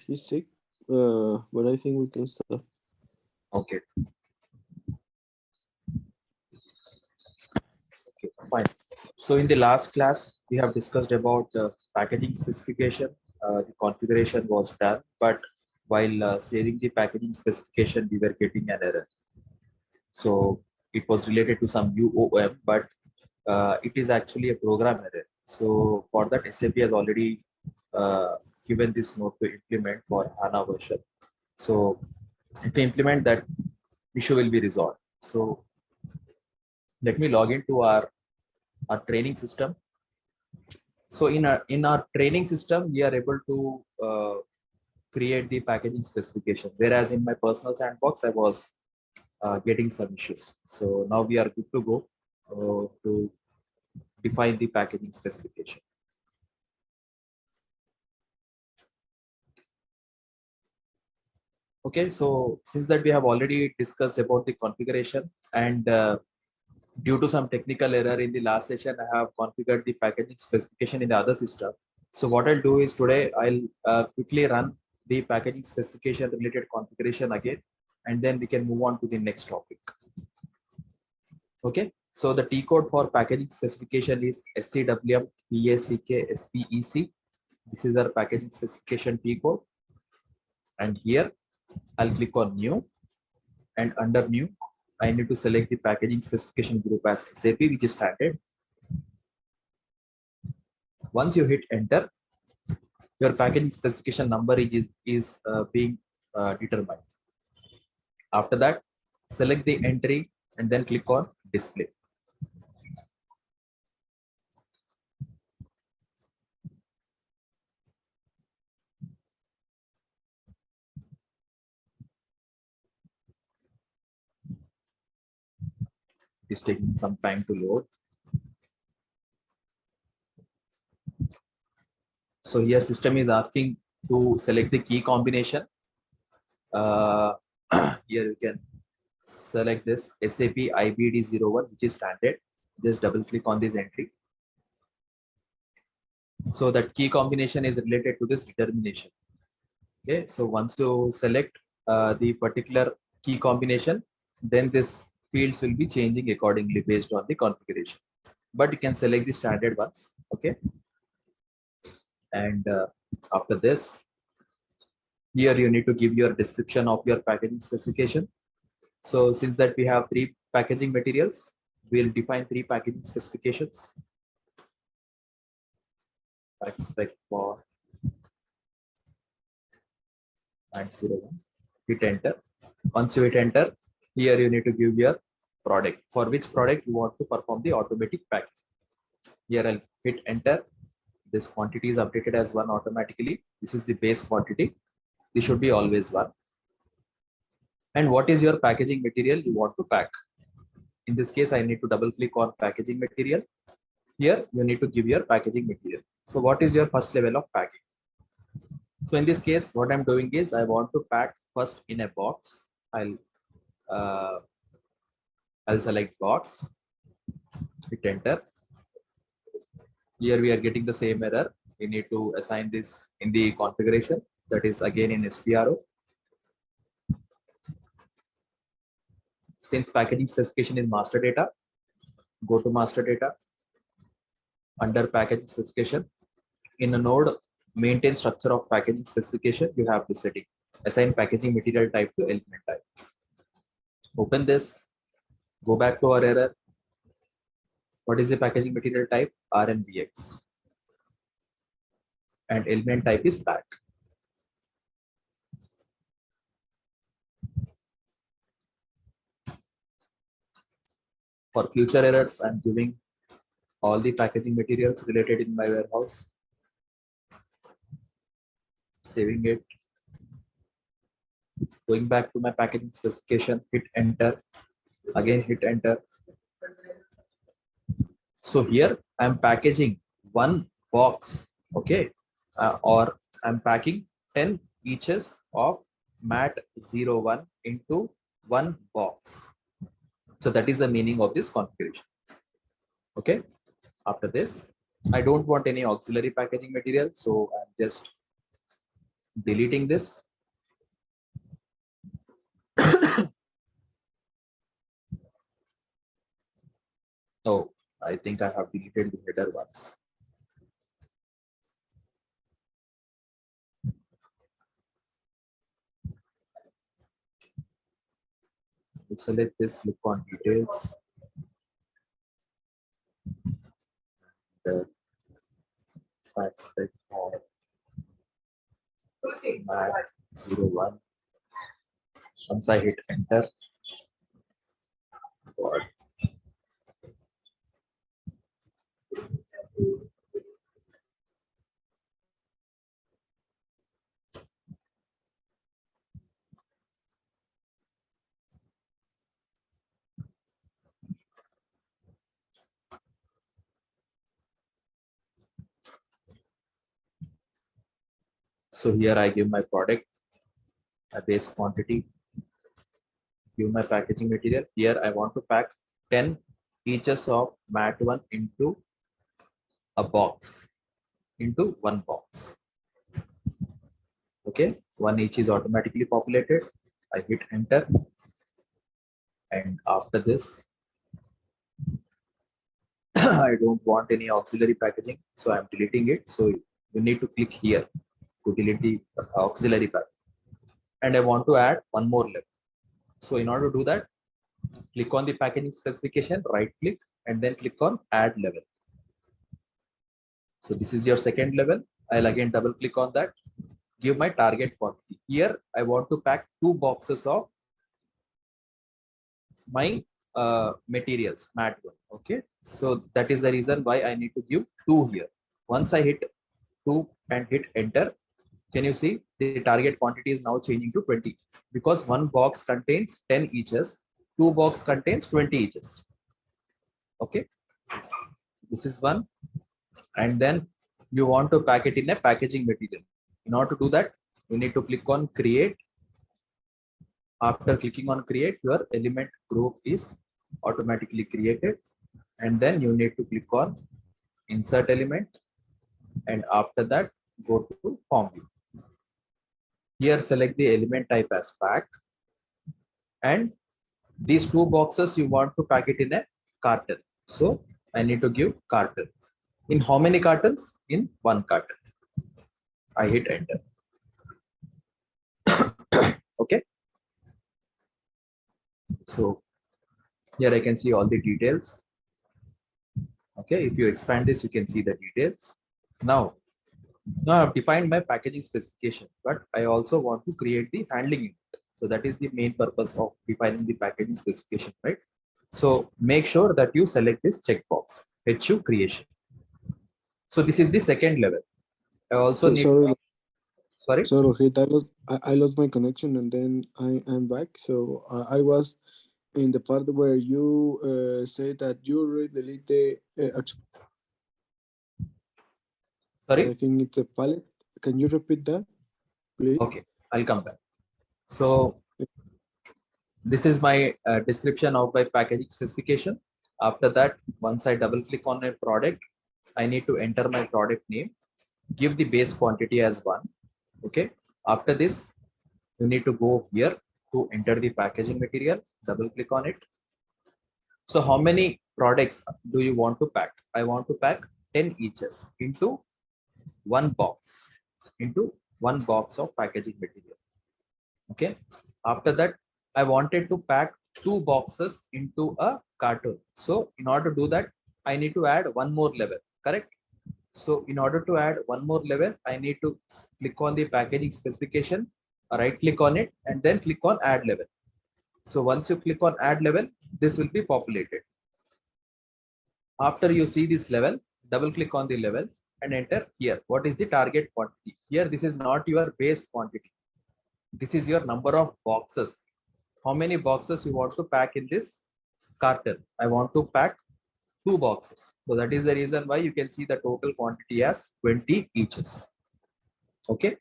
He's sick, but I think we can start. Okay. Okay, fine. So in the last class, we have discussed about packaging specification. The configuration was done, but while saving the packaging specification, we were getting an error. So it was related to some UOM, but it is actually a program error. So for that, SAP has already uh, given this note to implement for HANA version. So if we implement that, issue will be resolved. So let me log into our training system. So in our training system, we are able to create the packaging specification, whereas in my personal sandbox, I was getting some issues. So now we are good to go to define the packaging specification. Okay, so since that we have already discussed about the configuration, and due to some technical error in the last session, I have configured the packaging specification in the other system. So what I'll do is today I'll quickly run the packaging specification related configuration again, and then we can move on to the next topic. Okay, so the T code for packaging specification is SCWM PACK SPEC. This is our packaging specification T code, and here I'll click on new, and under new I need to select the packaging specification group as SAP, which is standard. Once you hit enter, your packaging specification number is being determined. After that, select the entry and then click on display. It's taking some time to load. So here system is asking to select the key combination. Here you can select this SAP IBD01, which is standard. Just double click on this entry. So that key combination is related to this determination. Okay, so once you select the particular key combination, then this fields will be changing accordingly based on the configuration. But you can select the standard ones. Okay, and after this, here you need to give your description of your packaging specification. So since that we have 3 packaging materials, we'll define 3 packaging specifications. Spec for 901. Hit enter. Once you hit enter, here you need to give your product. For which product you want to perform the automatic packing. Here I'll hit enter. This quantity is updated as 1 automatically. This is the base quantity. This should be always 1. And what is your packaging material you want to pack? In this case, I need to double click on packaging material. Here you need to give your packaging material. So what is your first level of packing? So in this case, what I'm doing is I want to pack first in a box. I'll select box, hit enter. Here we are getting the same error. We need to assign this in the configuration, that is again in SPRO. Since packaging specification is master data, go to master data. Under packaging specification, in a node maintain structure of packaging specification, you have this setting: assign packaging material type to element type. Open this, go back to our error. What is the packaging material type? RNVX, and element type is pack. For future errors, I'm giving all the packaging materials related in my warehouse. Saving it. Going back to my packaging specification, hit enter. Again, hit enter. So here I'm packaging 1 box, okay, or I'm packing 10 eaches of MAT01 into 1 box. So that is the meaning of this configuration. Okay. After this, I don't want any auxiliary packaging material, so I'm just deleting this. Oh, I think I have deleted the header once. We'll select this, click on details. The fact spec of Mac 01. Once I hit enter, God. So here I give my product, a base quantity, give my packaging material. Here I want to pack 10 eaches of mat 1 into a box, into one box. Okay, one each is automatically populated. I hit enter, and after this, I don't want any auxiliary packaging, so I'm deleting it. So you need to click here to delete the auxiliary package. And I want to add one more level. So in order to do that, click on the packaging specification, right click, and then click on add level. So this is your second level. I'll again double click on that. Give my target quantity. Here I want to pack 2 boxes of my materials, mat 1. Okay, so that is the reason why I need to give 2 here. Once I hit 2 and hit enter, can you see the target quantity is now changing to 20, because one box contains 10 eaches, 2 box contains 20 eaches. Okay, this is one. And then you want to pack it in a packaging material. In order to do that, you need to click on create. After clicking on create, your element group is automatically created, and then you need to click on insert element, and after that go to form view. Here select the element type as pack, and these 2 boxes you want to pack it in a carton. So I need to give carton. In how many cartons? In 1 carton. I hit enter. Okay. So here I can see all the details. Okay, if you expand this, you can see the details. Now I've defined my packaging specification, but I also want to create the handling unit. So that is the main purpose of defining the packaging specification, right? So make sure that you select this checkbox, HU creation. So this is the second level. I also need. Sorry. So Rohit, I lost my connection, and then I'm back. So I was in the part where you say that you already delete the. Sorry. I think it's a palette. Can you repeat that, please? Okay, I'll come back. So this is my description of my packaging specification. After that, once I double click on a product, I need to enter my product name, give the base quantity as 1. Okay. After this, you need to go here to enter the packaging material, double click on it. So how many products do you want to pack? I want to pack 10 eaches into one box, of packaging material. Okay. After that, I wanted to pack 2 boxes into a carton. So in order to do that, I need to add one more level, correct? So in order to add one more level, I need to click on the packaging specification, right click on it, and then click on add level. So once you click on add level, this will be populated. After you see this level, double click on the level and enter here. What is the target quantity? Here, this is not your base quantity. This is your number of boxes. How many boxes you want to pack in this carton? I want to pack 2 boxes. So that is the reason why you can see the total quantity as 20 eaches. Okay.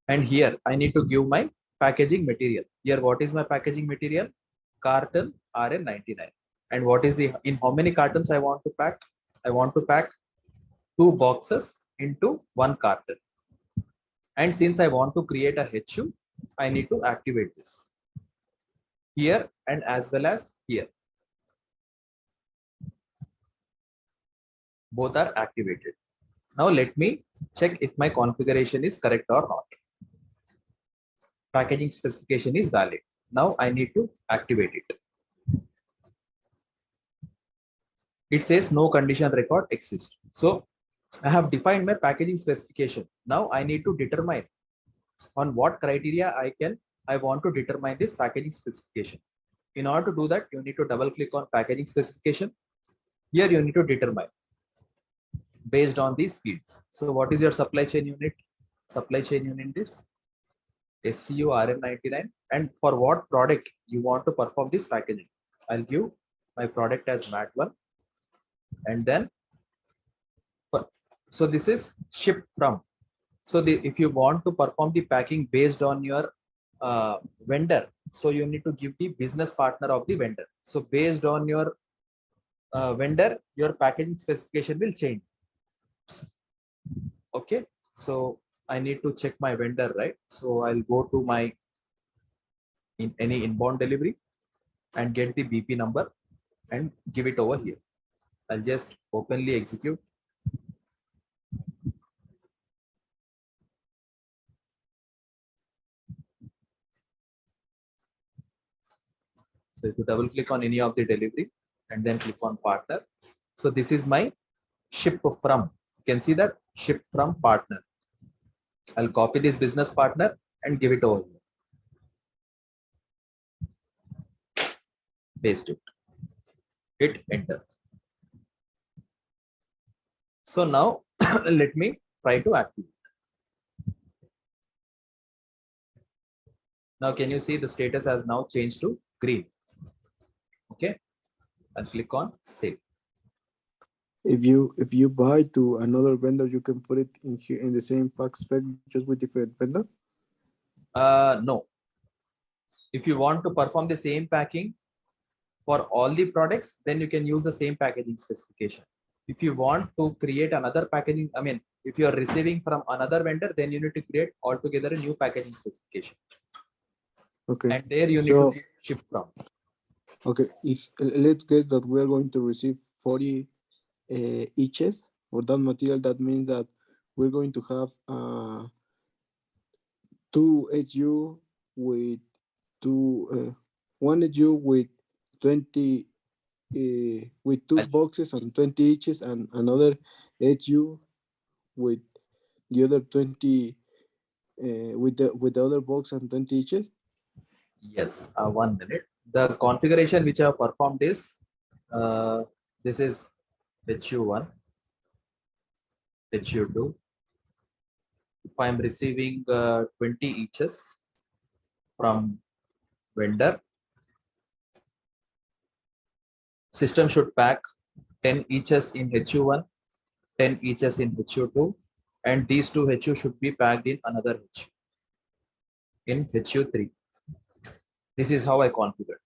And here I need to give my packaging material. Here, what is my packaging material? Carton RN99. And what is the, in how many cartons I want to pack? I want to pack 2 boxes into 1 carton. And since I want to create a HU, I need to activate this here and as well as here. Both are activated. Now let me check if my configuration is correct or not. Packaging specification is valid. Now I need to activate it. It says no condition record exists. So I have defined my packaging specification. Now I need to determine on what criteria I want to determine this packaging specification. In order to do that, you need to double click on packaging specification. Here you need to determine based on these fields. So what is your supply chain unit? Supply chain unit is SCU RM99, and for what product you want to perform this packaging. I'll give my product as MAT1, and then so this is shipped from. So if you want to perform the packing based on your vendor, so you need to give the business partner of the vendor. So based on your vendor, your packaging specification will change. Okay, so I need to check my vendor, right? So I'll go to my any inbound delivery and get the BP number and give it over here. I'll just openly execute. So if you double click on any of the delivery and then click on partner. So this is my ship from. You can see that ship from partner. I'll copy this business partner and give it over here. Paste it. Hit enter. So now let me try to activate. Now can you see the status has now changed to green? Okay, I'll click on save. If you buy to another vendor, you can put it in here in the same pack spec, just with different vendor. No. If you want to perform the same packing for all the products, then you can use the same packaging specification. If you want to create another packaging, I mean, if you are receiving from another vendor, then you need to create altogether a new packaging specification. Okay. And there you need to shift from. Okay, if let's get that we are going to receive 40 eaches for that material, that means that we're going to have 2 HU with one HU with 20 with 2 boxes and 20 eaches, and another HU with the other 20 with the other box and 20 eaches. Yes, 1 minute. The configuration which I have performed is this is HU1, HU2. If I am receiving 20 eaches from vendor, system should pack 10 eaches in HU1, 10 eaches in HU2, and these 2 HU should be packed in another HU in HU3. This is how I configure.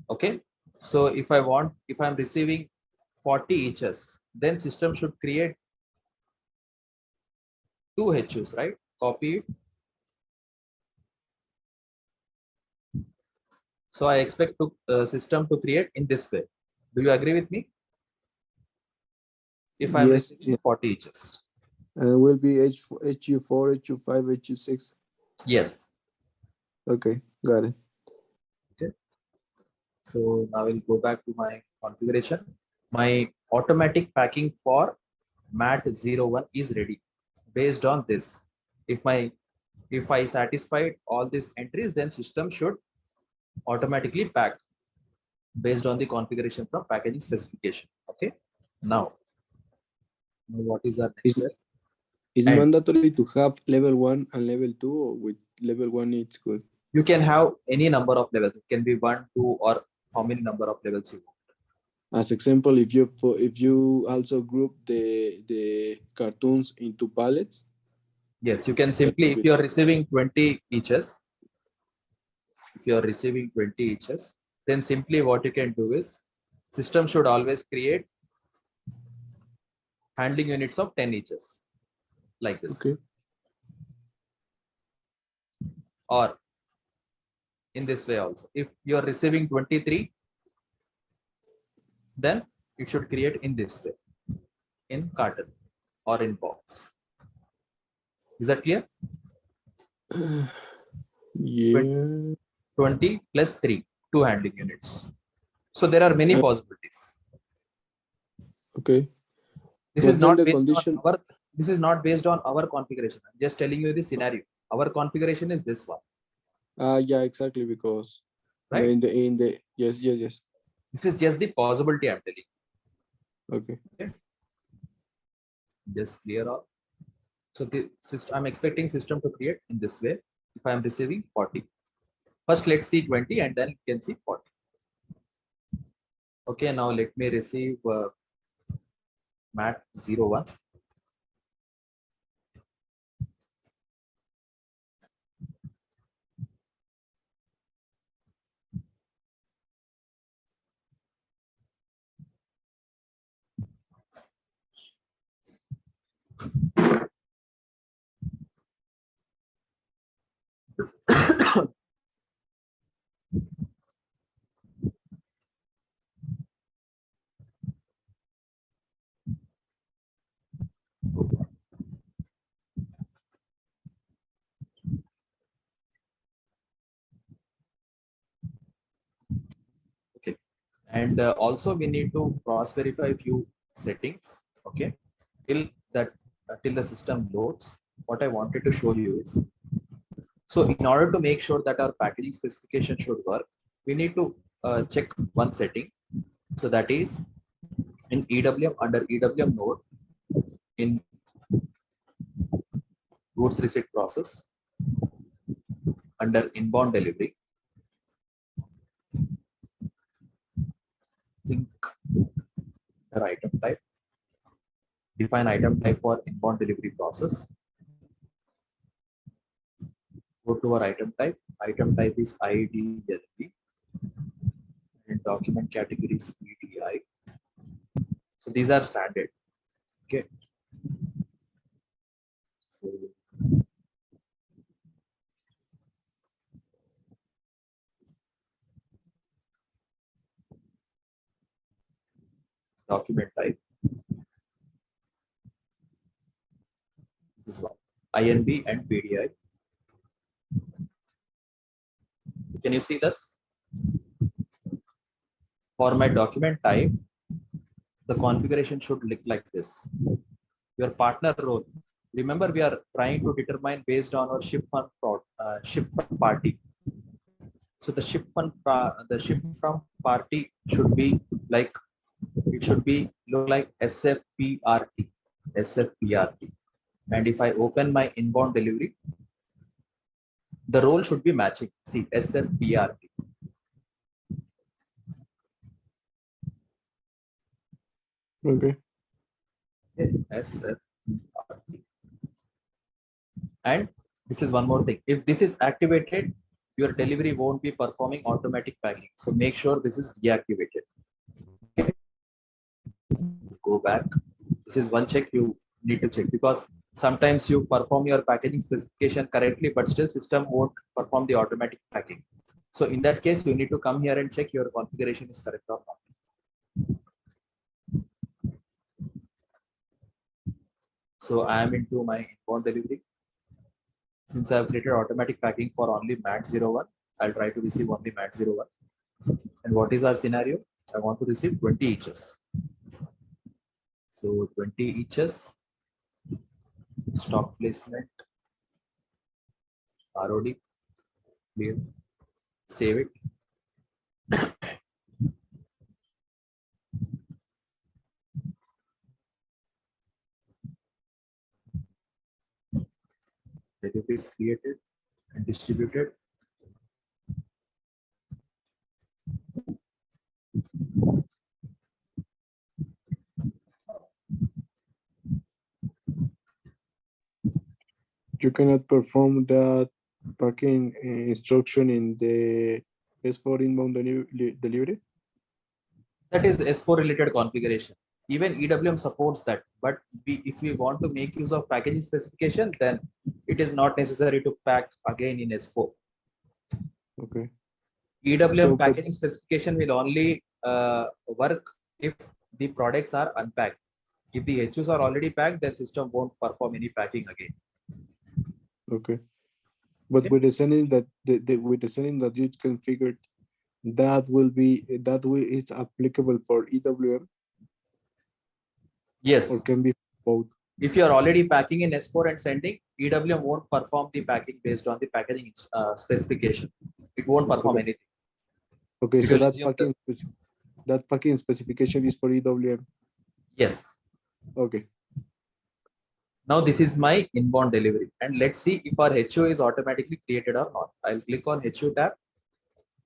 Okay, so if I'm receiving 40 eaches, then system should create 2 HUs, right? Copy it. So I expect to system to create in this way. Do you agree with me? If I'm Yes, receiving 40 eaches. and it will be HU4, HU5, HU6. Yes. Okay, got it. Okay. So now we'll go back to my configuration. My automatic packing for MAT01 is ready. Based on this, if I satisfied all these entries, then system should automatically pack based on the configuration from packaging specification. Okay. Now what is our next step? Is And mandatory to have level 1 and level 2, or with level 1 it's good? you can have any number of levels. It can be 1, 2, or how many number of levels you want. As example, if you also group the cartoons into pallets. Yes, you can simply, if you are receiving 20 eaches, then simply what you can do is system should always create handling units of 10 eaches. like this. Okay. Or in this way also. If you are receiving 23, then you should create in this way, in carton or in box. Is that clear? Yeah. 20 plus 3, 2 handling units. So there are many possibilities. Okay. This But is then not the based on condition. our configuration. I'm just telling you the scenario. Our configuration is this one, Yeah, exactly, because right? in the yes. This is just the possibility I'm telling. Okay. Okay. Just clear all. So the system, I'm expecting system to create in this way. If I am receiving 40, first let's see 20 and then you can see 40. Okay, now let me receive mat 01. Okay, and also we need to cross verify a few settings. Okay, till that till the system loads. What I wanted to show you is, so in order to make sure that our packaging specification should work, we need to check one setting. So that is in EWM, under EWM node, in goods receipt process, under inbound delivery, think the item type, define item type for inbound delivery process. Go to our item type. Item type is IDLB and document category is PDI. So these are standard. Okay. So document type, this is one, INB and PDI. Can you see this? For my document type, the configuration should look like this. Your partner role. Remember, we are trying to determine based on our ship from party. So the ship from party should be like, it should be look like SFPRT, SFPRT. And if I open my inbound delivery, the role should be matching. See, SFPRT. Okay. SFPRT. And this is one more thing. If this is activated, your delivery won't be performing automatic packing. So make sure this is deactivated. Okay. Go back. This is one check you need to check, because sometimes you perform your packaging specification correctly, but still system won't perform the automatic packing. So in that case, you need to come here and check your configuration is correct or not. So I am into my inbound delivery. Since I have created automatic packing for only MAT01, I'll try to receive only MAT01. And what is our scenario? I want to receive 20 eaches. So 20 eaches, stock placement, ROD, clear, save it. Delivery is created and distributed. You cannot perform that packing instruction in the S4 inbound delivery. That is S4 related configuration. even EWM supports that. But if we want to make use of packaging specification, then it is not necessary to pack again in S4. Okay. EWM So, but packaging specification will only work if the products are unpacked. If the HUs are already packed, then system won't perform any packing again. okay. But Okay? with the setting that with the setting that you configured, that will is applicable for EWM or Yes. can be both. If you are already packing in S4 and sending, EWM won't perform the packing based on the packaging specification. It won't perform Okay. anything. Okay. It So will assume that that packing specification is for EWM. yes. Okay. Now this is my inbound delivery, and let's see if our HO is automatically created or not. I'll click on HO tab.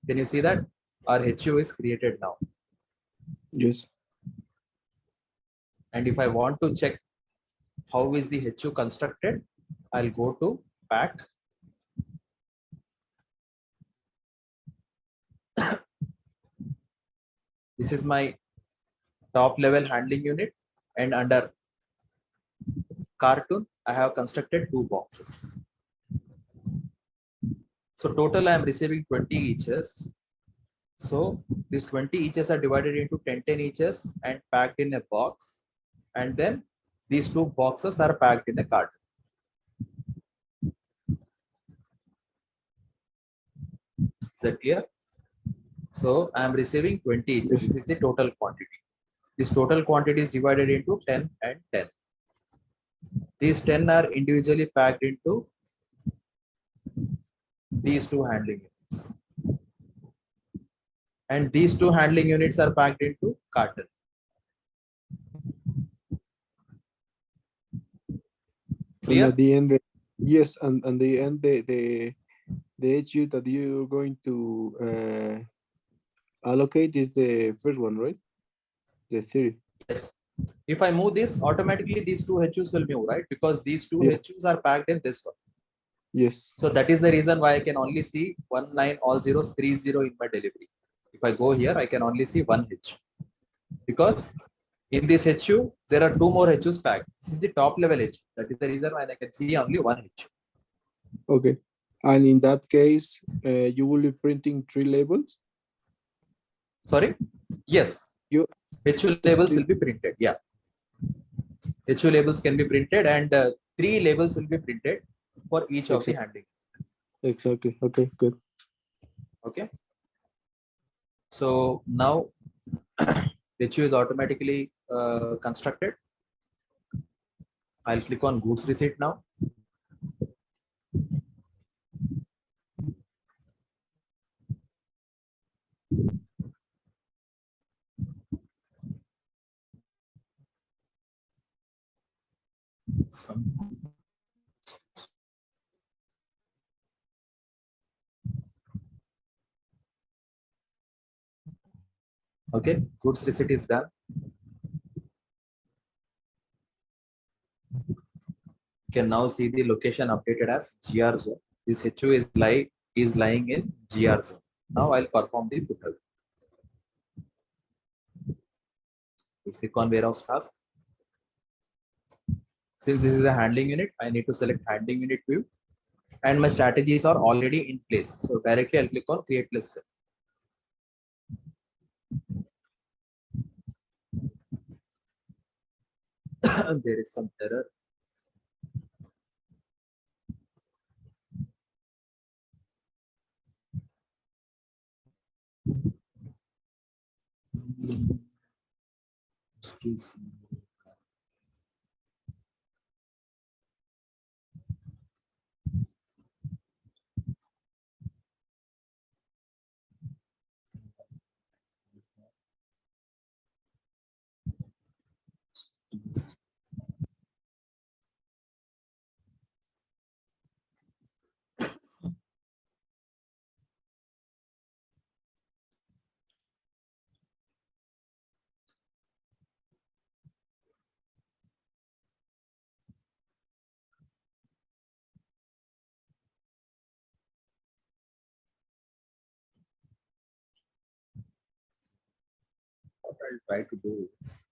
Can you see that our HO is created now? Yes. And if I want to check how is the HO constructed, I'll go to pack. This is my top level handling unit, and under cartoon, I have constructed 2 boxes. So total I am receiving 20 eaches. So these 20 eaches are divided into 10 eaches and packed in a box. And then these 2 boxes are packed in a carton. Is that clear? So I am receiving 20 eaches. Yes. This is the total quantity. This total quantity is divided into 10 and 10. These 10 are individually packed into these 2 handling units. And these 2 handling units are packed into carton. And Clear? at the end, yes, and the end, the HU that you're going to allocate is the first one, right? The theory. Yes. If I move this, automatically these 2 HUs will move, right? Because these 2 Yeah. HUs are packed in this one. Yes. So that is the reason why I can only see 19 all zeros 30 in my delivery. If I go here, I can only see 1 H. Because in this HU, there are 2 more HUs packed. This is the top level HU. That is the reason why I can see only 1 HU. Okay. And in that case, you will be printing 3 labels. Sorry? Yes. You HU labels will be printed. Yeah. HU labels can be printed, and 3 labels will be printed for each of the exactly. handling. Exactly. Okay. Good. Okay. So now HU is automatically constructed. I'll click on goods receipt now. Okay, goods receipt is done. You can now see the location updated as GR zone. This HU is lying in GR zone. Now I'll perform the put away. We click on warehouse task. Since this is a handling unit, I need to select handling unit view, and my strategies are already in place. So directly I'll click on create list cell. There is some error. What I'll try to do is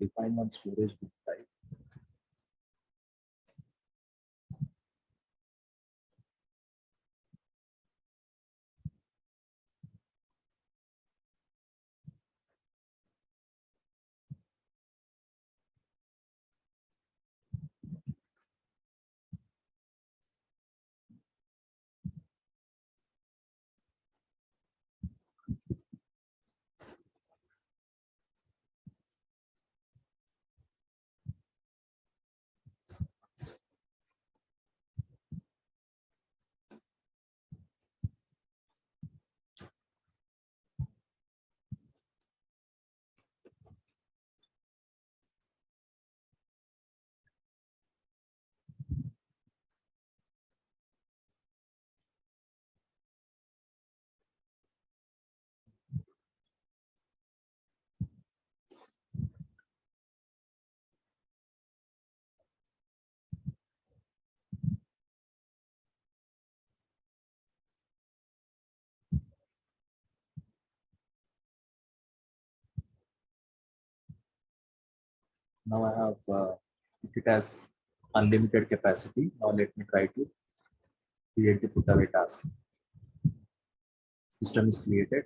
define one storage bin type. Now I have it has unlimited capacity. Now let me try to create the put away task. System is created.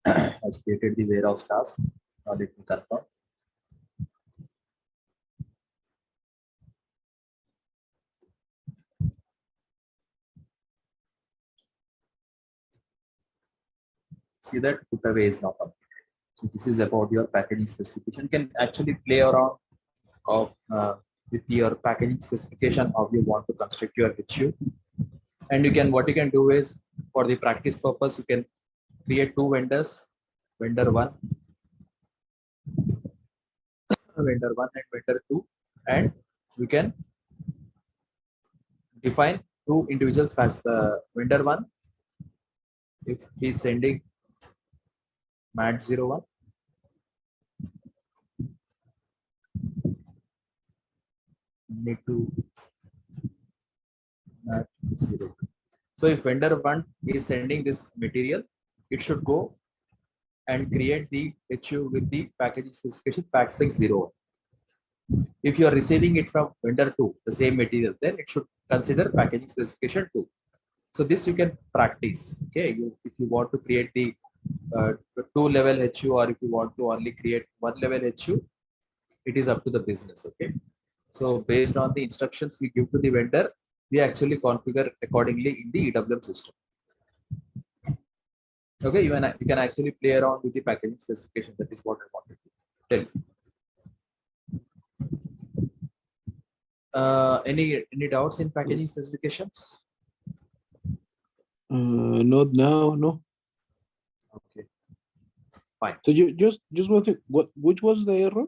Has created the warehouse task. Now let me confirm. See that put away is now completed. So this is about your packaging specification. You can actually play around of with your packaging specification how you want to construct your HU. And you can what you can do is for the practice purpose you can create two vendors, vendor one, vendor one and vendor two, and you can define two individuals as vendor one if he is sending mat 01 need to mat 02. So if vendor one is sending this material, it should go and create the HU with the packaging specification pack spec 01. If you are receiving it from vendor 2, the same material, then it should consider packaging specification 2. So this you can practice. Okay, if you want to create the two level HU or if you want to only create one level HU, it is up to the business. Okay, so based on the instructions we give to the vendor, we actually configure accordingly in the EWM system. Okay, you can actually play around with the packaging specification. That is what I wanted to tell you. Any doubts in packaging specifications? Not now, no. Okay, fine. So you just one thing. Which was the error?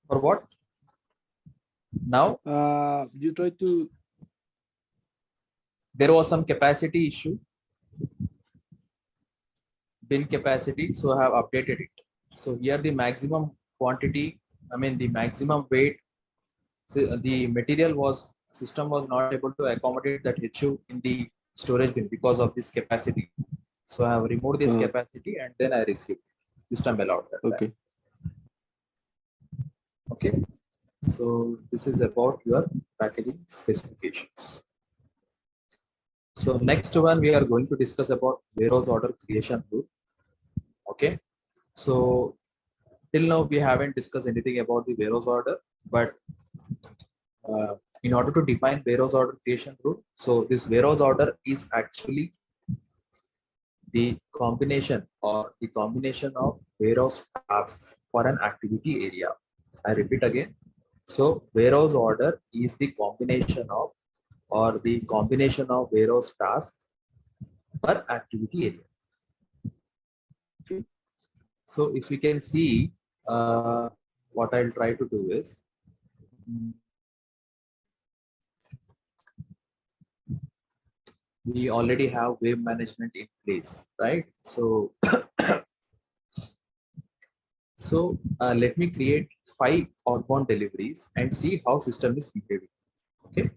For what? Now? You try to. There was some capacity issue. Bin capacity, so I have updated it. So here the maximum quantity, I mean the maximum weight. So the material system was not able to accommodate that HU in the storage bin because of this capacity. So I have removed this capacity and then I received. System allowed that. Okay. Okay. So this is about your packaging specifications. So next one we are going to discuss about warehouse order creation rule. Okay. So till now we haven't discussed anything about the warehouse order, but in order to define warehouse order creation rule, so this warehouse order is actually the combination of warehouse tasks for an activity area. I repeat again. So warehouse order is the combination of warehouse tasks per activity area. Okay. So if we can see, what I'll try to do is we already have wave management in place, right? So let me create 5 outbound deliveries and see how system is behaving. Okay.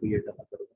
create another one.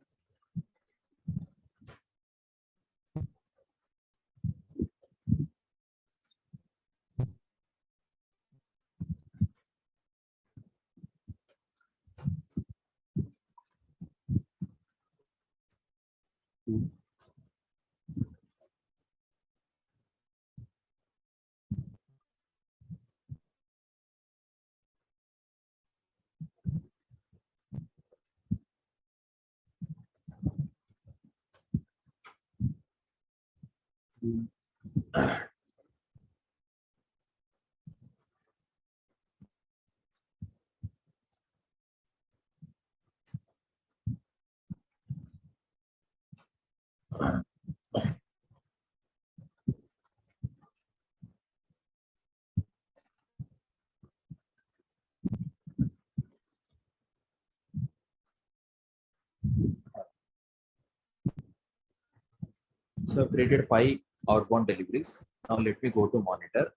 So I've created 5 outbound deliveries. Now let me go to monitor.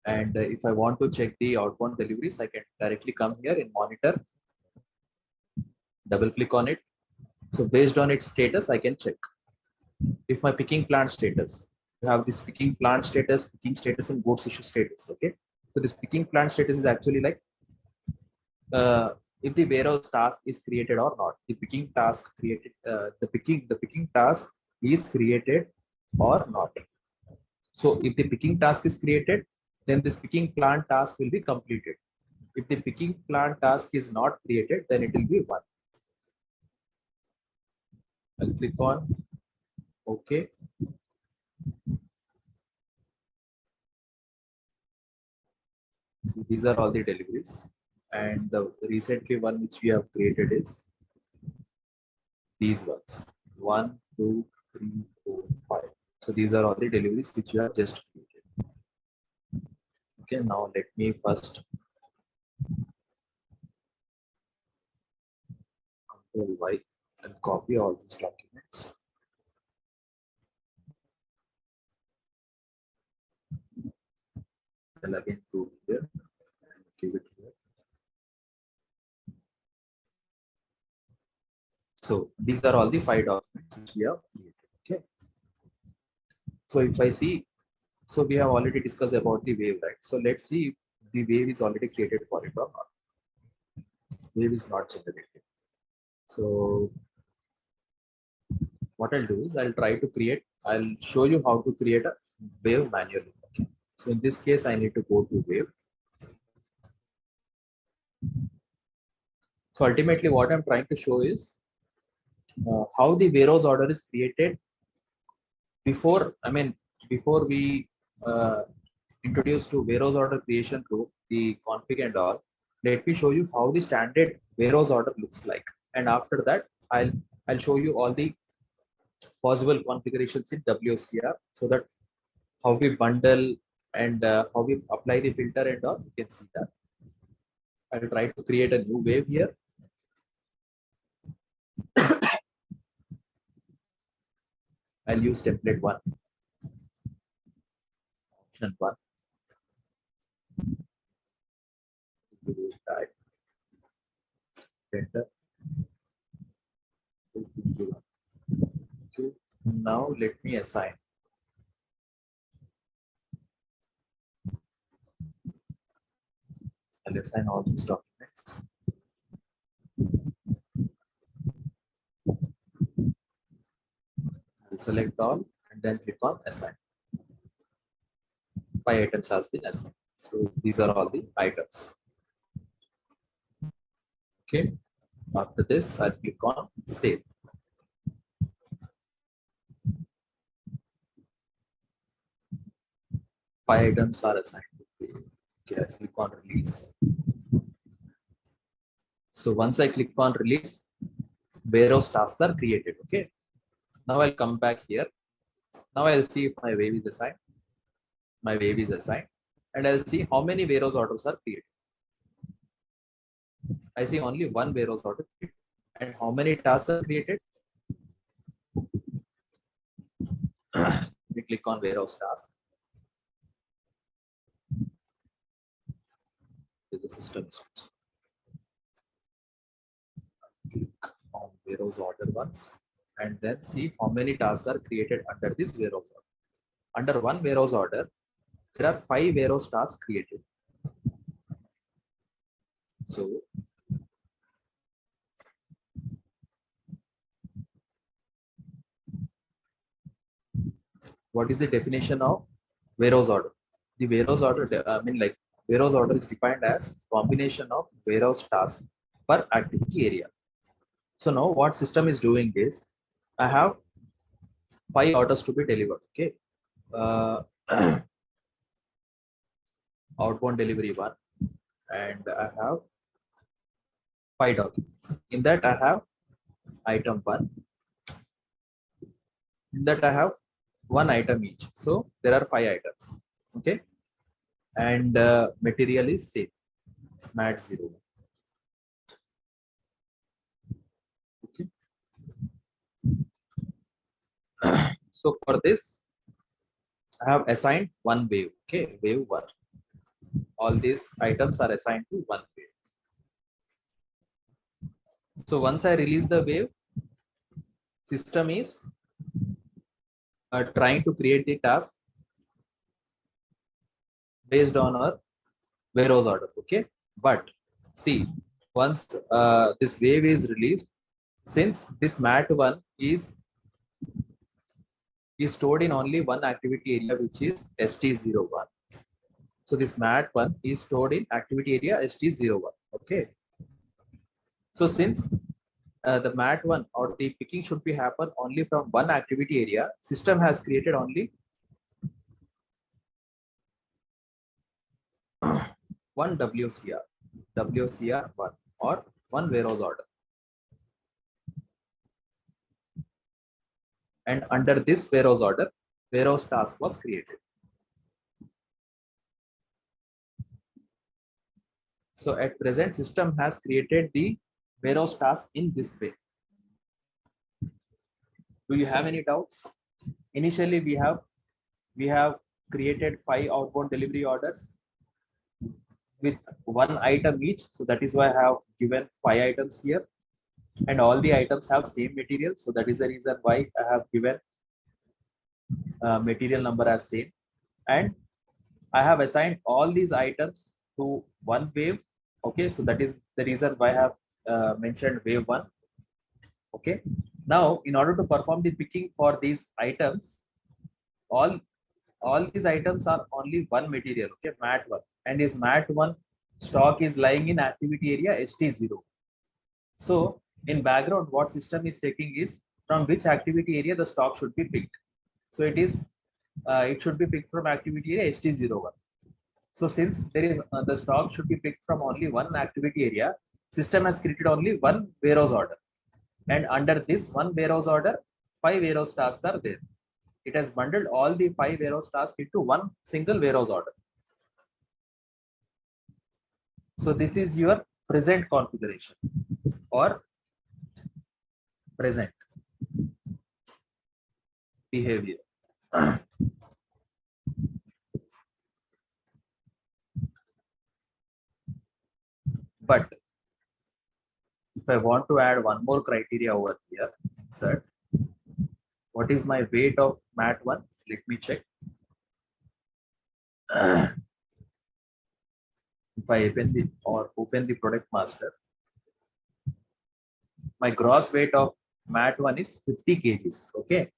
And if I want to check the outbound deliveries, I can directly come here in monitor, double click on it. So based on its status, I can check. If my picking plant status, you have this picking plant status, picking status, and goods issue status. Okay. So this picking plant status is actually like if the warehouse task is created or not. The picking task created, the picking task is created or not. So if the picking task is created, then this picking plant task will be completed. If the picking plant task is not created, then it will be 1. I'll click on OK. So these are all the deliveries. And the recently one which we have created is these ones. 1, 2, 3, 4, 5. So these are all the deliveries which we have just created. Okay, now let me first Control Y and copy all these documents. I'll again go here and give it here. So these are all the 5 documents which we have created. Okay. So if I see, so we have already discussed about the wave, right? So let's see if the wave is already created for it or not. Wave is not generated. So what I'll do is I'll try to create, I'll show you how to create a wave manually. Okay. So in this case, I need to go to wave. So ultimately what I'm trying to show is how the warehouse order is created before, before we introduce to warehouse order creation group, the config and all. Let me show you how the standard warehouse order looks like. And after that, I'll show you all the possible configurations in WCR so that how we bundle and how we apply the filter and all, you can see that. I'll try to create a new wave here. I'll use template 1, option 1. Type, enter. Okay. Now let me assign. I'll assign all these documents. I'll select all and then click on assign. 5 items has been assigned. So these are all the items. Okay. After this, I'll click on save. Five items are assigned. Okay, I click on release. So once I click on release, warehouse tasks are created. Okay. Now I'll come back here. Now I'll see if my wave is assigned. My wave is assigned, and I'll see how many warehouse orders are created. I see only one warehouse order created. And how many tasks are created? We click on warehouse task. The system is Click on warehouse order once and then see how many tasks are created under this warehouse order. Under one warehouse order, there are 5 warehouse tasks created. So what is the definition of warehouse order? The warehouse order, warehouse order is defined as combination of warehouse tasks per activity area. So now what system is doing is, I have 5 orders to be delivered. Okay, uh, outbound delivery 1, and I have 5 documents. In that I have item 1. In that I have 1 item each. So there are 5 items. Okay, and material is same, mat 0. Okay. So for this, I have assigned 1 wave. Okay, wave 1. All these items are assigned to 1 wave. So once I release the wave, system is trying to create the task based on our warehouse order. Okay, but see, once this wave is released, since this mat 1 is stored in only one activity area, which is ST01. So this mat 1 is stored in activity area ST01. Okay, so since the mat 1 or the picking should be happen only from one activity area, system has created only one WCR1 or one warehouse order. And under this warehouse order, warehouse task was created. So at present, system has created the warehouse task in this way. Do you have any doubts? Initially, we have created 5 outbound delivery orders with 1 item each. So that is why I have given 5 items here, and all the items have same material. So that is the reason why I have given material number as same. And I have assigned all these items to one wave. Okay, so that is the reason why I have mentioned wave 1. Okay, now in order to perform the picking for these items, all these items are only one material. Okay, mat 1, and this mat 1 stock is lying in activity area ST0. So in background, what system is checking is from which activity area the stock should be picked. So it should be picked from activity area ST01. So since there is the stock should be picked from only one activity area, system has created only one warehouse order, and under this one warehouse order, 5 warehouse tasks are there. It has bundled all the 5 warehouse tasks into one single warehouse order. So this is your present configuration or present behavior. But if I want to add one more criteria over here, insert what is my weight of mat 1? Let me check. If I open the product master, my gross weight of mat 1 is 50 kgs. Okay,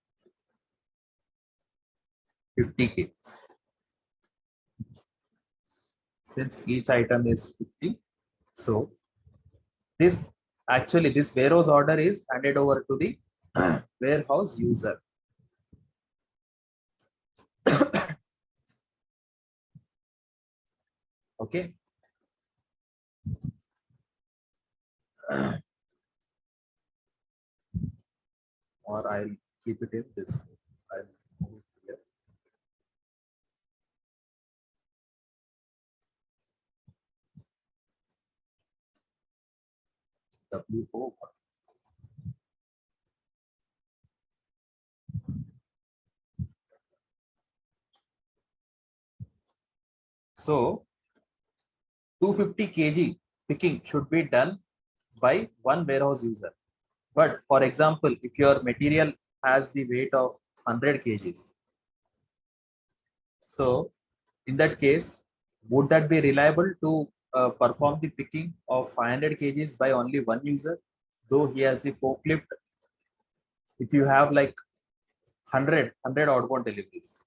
50 kgs. Since each item is 50, so this warehouse order is handed over to the warehouse user. Okay. Or I'll keep it in this. I'll move here. W01. So 250 kg picking should be done by one warehouse user. But for example, if your material has the weight of 100 kgs, so in that case, would that be reliable to perform the picking of 500 kgs by only one user, though he has the forklift? If you have like 100 outbound deliveries,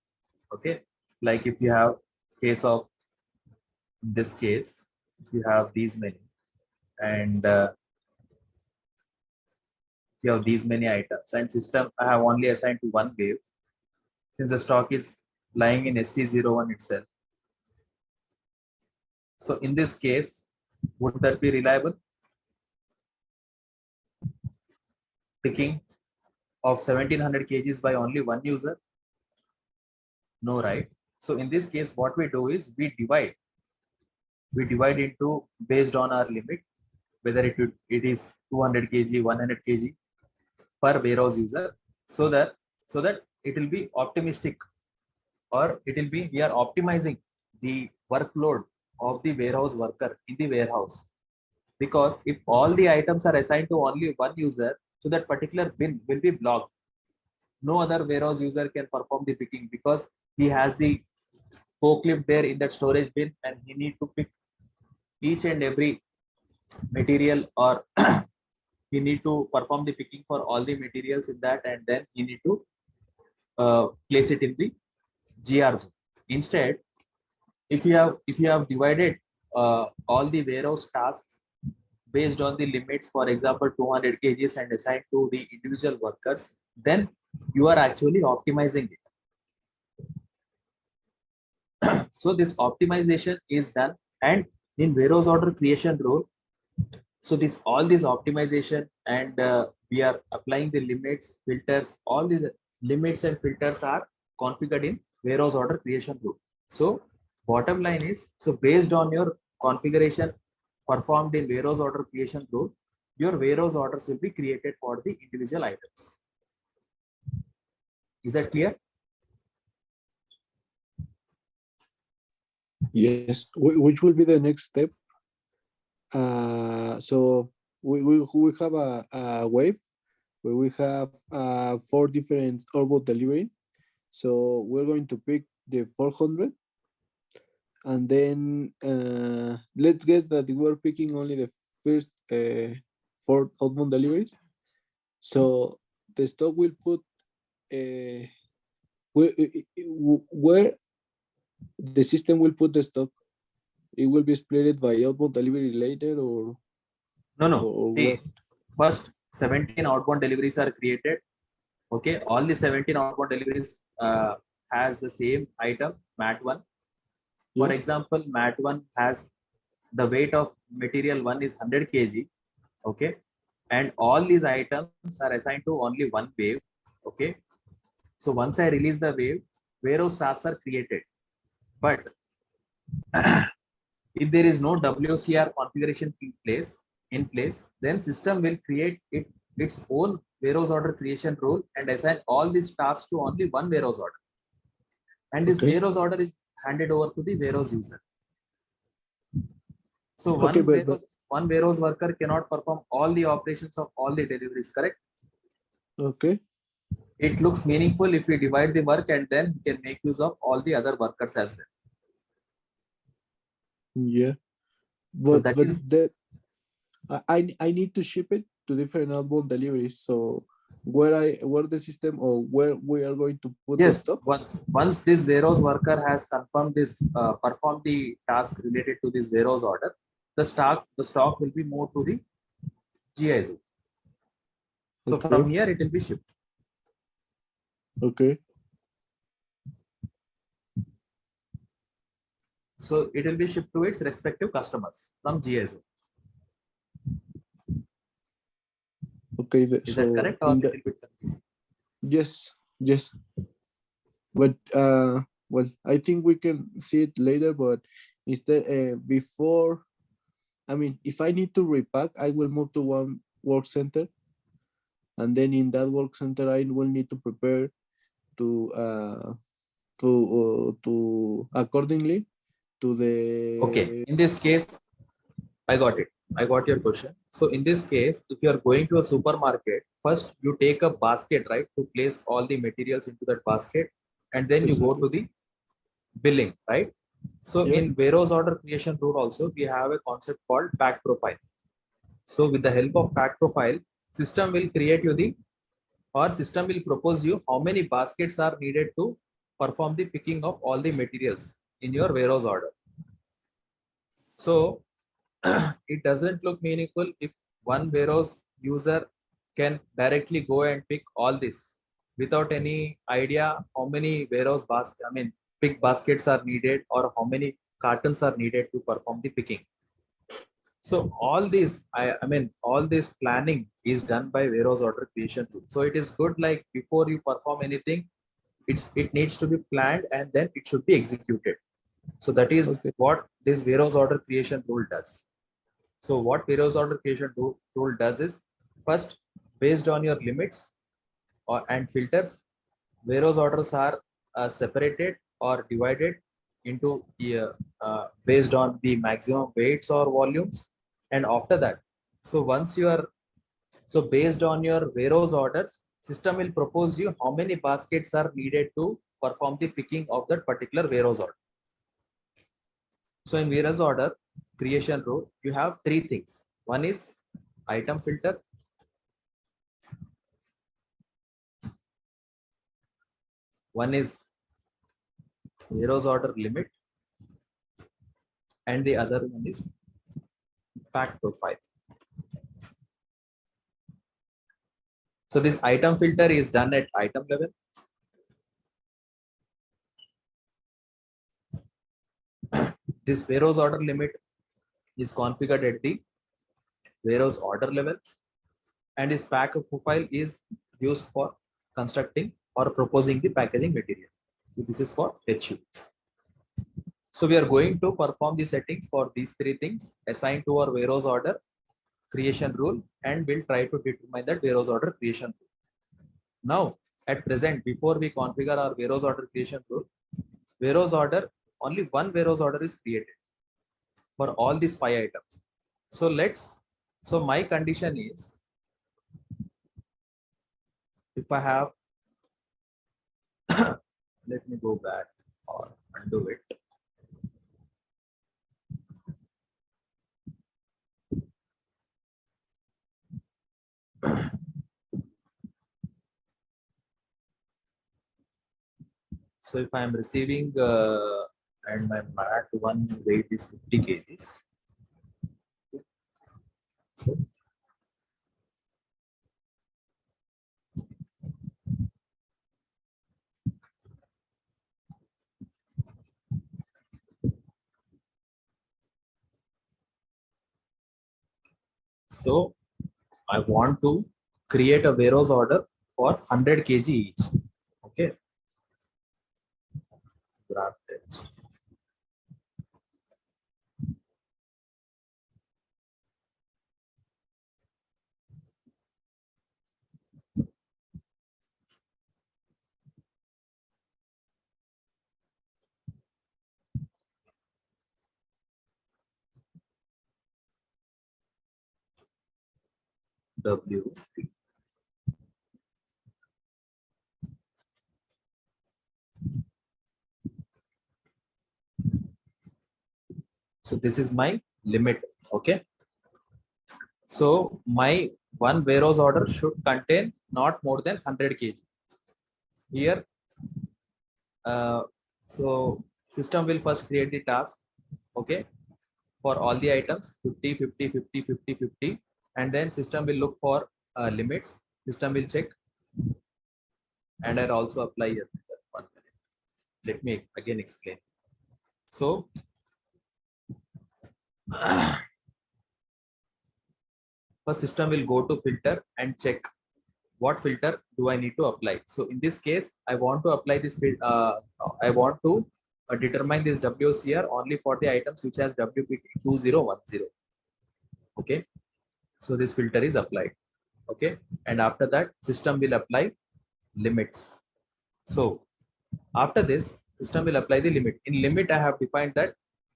okay, like if you have case of this case, if you have these many, and you have these many items, and system I have only assigned to one wave, since the stock is lying in ST01 itself. So in this case, would that be reliable? Picking of 1700 kgs by only one user? No, right? So in this case, what we do is we divide into based on our limit, whether it is 200 kg, 100 kg per warehouse user, so that it will be optimistic, or it will be we are optimizing the workload of the warehouse worker in the warehouse. Because if all the items are assigned to only one user, so that particular bin will be blocked. No other warehouse user can perform the picking because he has the forklift there in that storage bin, and he need to pick each and every material, or he need to perform the picking for all the materials in that, and then he need to place it in the GR zone. Instead, if you have divided all the warehouse tasks based on the limits, for example 200 kgs, and assigned to the individual workers, then you are actually optimizing it. So this optimization is done, and in warehouse order creation rule, so all this optimization, and we are applying the limits, filters, all these limits and filters are configured in warehouse order creation rule. So bottom line is, so based on your configuration performed in warehouse order creation rule, your warehouse orders will be created for the individual items. Is that clear? Yes. Which will be the next step? So we have a wave where we have 4 different orbital delivery. So we're going to pick the 400, and then let's guess that we're picking only the first 4 outbound deliveries. So the stock will put where the system will put the stock. It will be split by outbound delivery later, or No. or See, what? first 17 outbound deliveries are created. Okay, all the 17 outbound deliveries has the same item, mat1. For Yeah. example, mat1 has the weight of material 1 is 100 kg. Okay, and all these items are assigned to only one wave. Okay, so once I release the wave, warehouse tasks are created. But if there is no WCR configuration in place, then system will create its own warehouse order creation rule and assign all these tasks to only one warehouse order. And this Okay. warehouse order is handed over to the warehouse user. So Okay, one warehouse worker cannot perform all the operations of all the deliveries, correct? okay. It looks meaningful if we divide the work, and then we can make use of all the other workers as well. Yeah. So But that but is, that I need to ship it to different outbound deliveries. So where the system, or where we are going to put the yes, stock? once this warehouse worker has confirmed this, performed the task related to this warehouse order, the stock will be moved to the GI zone. So Okay. from here it will be shipped. Okay. So it will be shipped to its respective customers from GI zone. Okay. Is that So correct, or in a the, little bit confusing? yes. But well, I think we can see it later. But instead, before, I mean, if I need to repack, I will move to one work center, and then in that work center, I will need to prepare to accordingly to Okay, the. in this case, I got it. I got your question. So in this case, if you are going to a supermarket, first you take a basket, right, to place all the materials into that basket, and then you go Exactly. to the billing, right? So Yeah. in warehouse order creation rule also, we have a concept called pack profile. So with the help of pack profile, system will create you the, or system will propose you how many baskets are needed to perform the picking of all the materials in your warehouse order. So it doesn't look meaningful if one warehouse user can directly go and pick all this without any idea how many warehouse baskets, I mean, pick baskets are needed or how many cartons are needed to perform the picking. So all this, I mean, all this planning is done by warehouse order creation tool. So it is good, like before you perform anything, it needs to be planned and then it should be executed. So that is Okay. what this warehouse order creation rule does. So what warehouse order creation tool does is, first, based on your limits and filters, warehouse orders are separated or divided into based on the maximum weights or volumes. And after that, so once you are, so based on your warehouse orders, system will propose you how many baskets are needed to perform the picking of that particular warehouse order. So in warehouse order creation rule, you have three things. One is item filter, one is warehouse order limit, and the other one is pack profile. So this item filter is done at item level. This warehouse order limit is configured at the warehouse order level, and this pack profile is used for constructing or proposing the packaging material. So this is for HU. So we are going to perform the settings for these three things assigned to our warehouse order creation rule, and we'll try to determine that warehouse order creation rule. Now, at present, before we configure our warehouse order creation rule, warehouse order, only one warehouse order is created for all these 5 items. So so my condition is, if I have, let me go back or undo it. So if I am receiving and my mat one weight is 50 kgs. So So I want to create a warehouse order for 100 kg each. Okay. Grab text. W. So this is my limit. Okay. So my one warehouse order should contain not more than 100 kg. Here, so system will first create the task. Okay. For all the items 50, 50, 50, 50, 50, and then system will look for limits. System will check, and I'll also apply here. 1 minute. Let me again explain. So first system will go to filter and check what filter do I need to apply. So in this case, I want to apply this. I want to determine this WCR only for the items which has WPT 2010. Okay, so this filter is applied. Okay, and after that, system will apply limits. So after this, system will apply the limit. In limit, I have defined that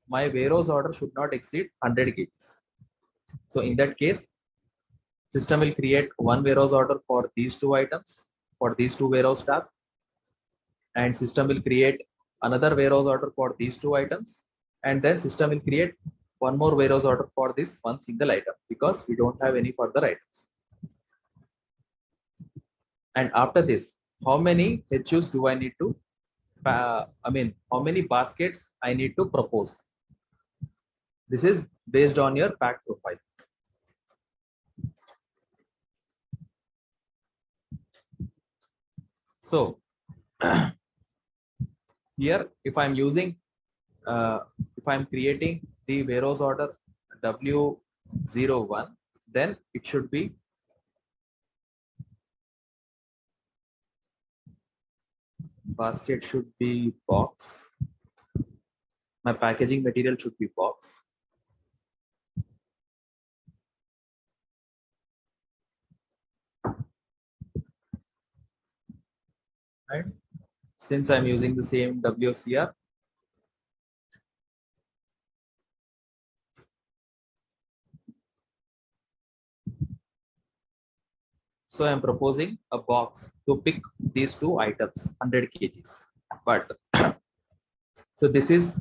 my warehouse order should not exceed 100 kgs. So in that case, System will create one warehouse order for these two items, for these two warehouse tasks, and system will create another warehouse order for these two items, and then system will create one more warehouse order for this one single item because we don't have any further items. And after this, how many HUs do I need to, how many baskets I need to propose? This is based on your pack profile. So here, if I'm using, if I'm creating the warehouse order W01, then it should be basket should be box. My packaging material should be box. And since I'm using the same WCR, so I'm proposing a box to pick these two items, 100 kgs. But so this is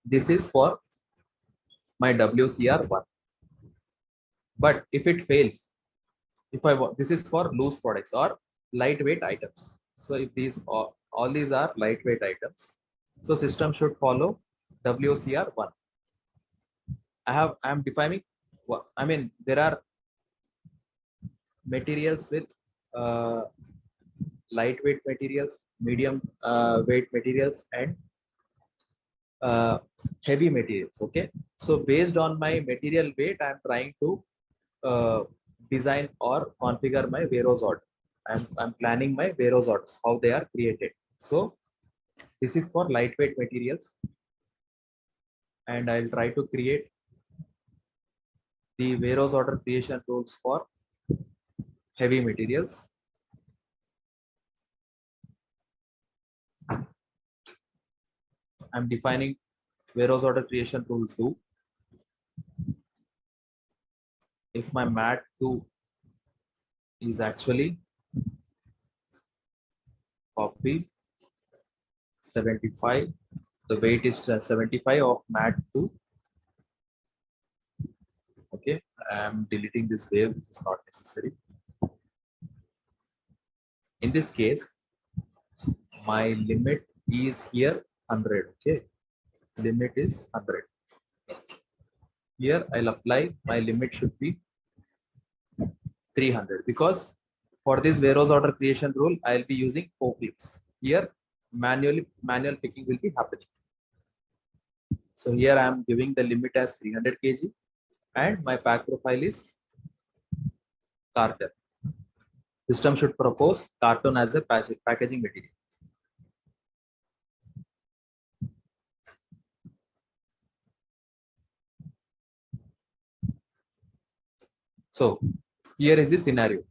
this is for my WCR1. But if it fails, if I want, this is for loose products or lightweight items. So if these all these are lightweight items, so system should follow WCR1. I'm defining, I mean, there are materials with uh, lightweight materials, medium weight materials, and heavy materials. Okay, so based on my material weight, I'm trying to design or configure my warehouse order. I'm planning my warehouse orders, how they are created. So this is for lightweight materials, and I'll try to create the warehouse order creation rules for heavy materials. I'm defining warehouse order creation rule 2. If my mat 2 is actually copy 75, the weight is 75 of mat 2. Okay, I'm deleting this wave, which is not necessary. In this case, my limit is here 100. Okay, limit is 100. Here I'll apply, my limit should be 300 because for this warehouse order creation rule, I'll be using 4 clicks. Here manual picking will be happening. So here I am giving the limit as 300 kg and my pack profile is carton. System should propose carton as a packaging material. So here is the scenario.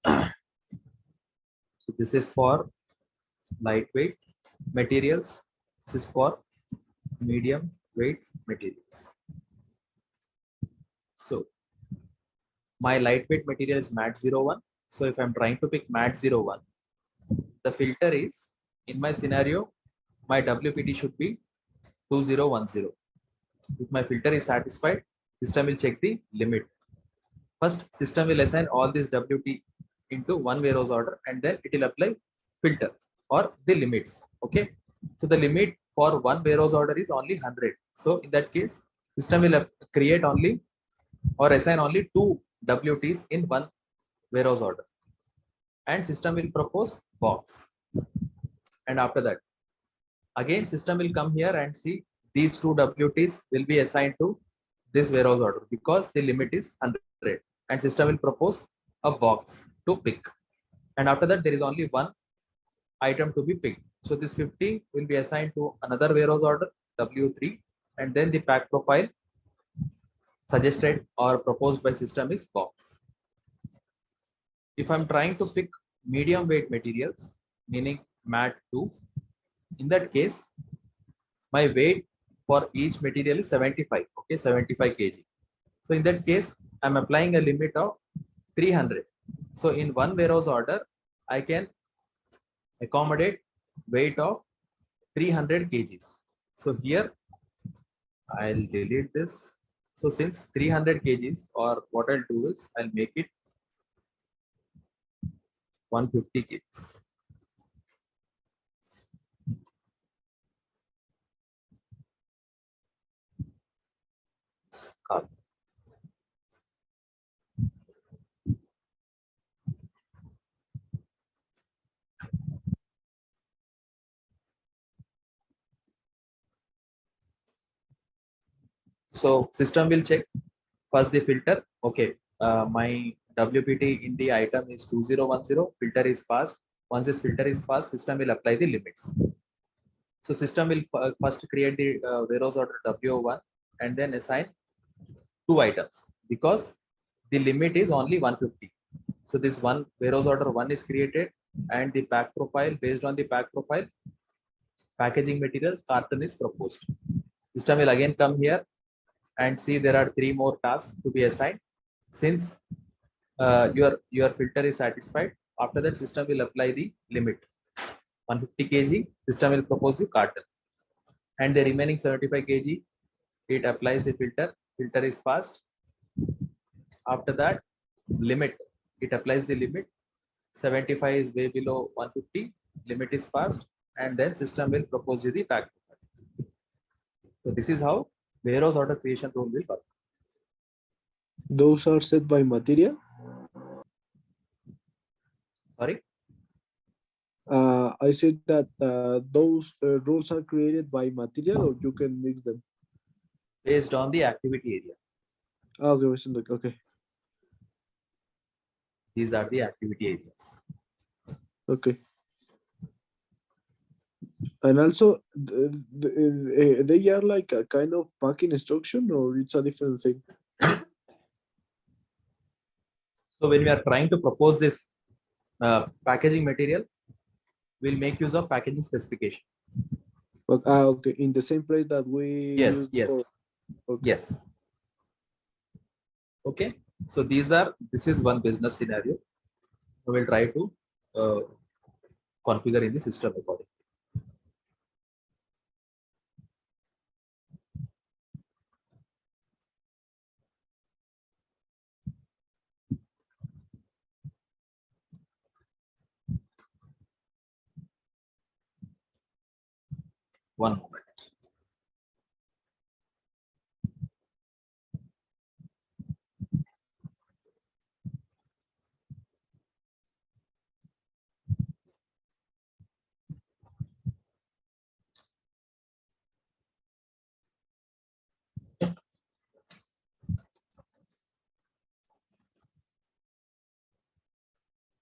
So this is for lightweight materials. This is for medium weight materials. So my lightweight material is MAT01. So if I'm trying to pick MAT01, the filter is, in my scenario, my WPT should be 2010. If my filter is satisfied, system will check the limit. First, system will assign all this WT into one warehouse order and then it will apply filter or the limits. Okay. So the limit for one warehouse order is only 100. So in that case, system will create only or assign only 2 WTs in one warehouse order. And system will propose box. And after that, again, system will come here and see these 2 WTs will be assigned to this warehouse order because the limit is 100. And system will propose a box to pick. And after that, there is only one item to be picked. So this 50 will be assigned to another warehouse order, W3, and then the pack profile suggested or proposed by system is box. If I'm trying to pick medium weight materials, meaning mat 2. In that case, my weight for each material is 75. Okay, 75 kg. So in that case, I'm applying a limit of 300. So in one warehouse order, I can accommodate weight of 300 kgs. So here I'll delete this. So since 300 kgs, or what I'll do is I'll make it 150 kgs. So system will check first the filter. Okay, my WPT in the item is 2010. Filter is passed. Once this filter is passed, system will apply the limits. So system will first create the warehouse order WO1 and then assign 2 items because the limit is only 150. So this one warehouse order 1 is created, and the pack profile, based on the pack profile, packaging material carton is proposed. System will again come here and see there are 3 more tasks to be assigned. Since your filter is satisfied, after that system will apply the limit 150 kg. System will propose you carton, and the remaining 75 kg, it applies the filter. Filter is passed. After that, limit, it applies the limit. 75 is way below 150. Limit is passed, and then system will propose you the pack. So this is how warehouse order creation rule will work. Those are set by material. Sorry. I said that those rules are created by material, or you can mix them. Based on the activity area. Okay, okay. These are the activity areas. Okay. And also, they are like a kind of packing instruction, or it's a different thing? So when we are trying to propose this packaging material, we'll make use of packaging specification. Okay, in the same place that we Yes, used for. Okay. Yes. Okay. So this is one business scenario. So we'll try to configure in the system accordingly. One moment.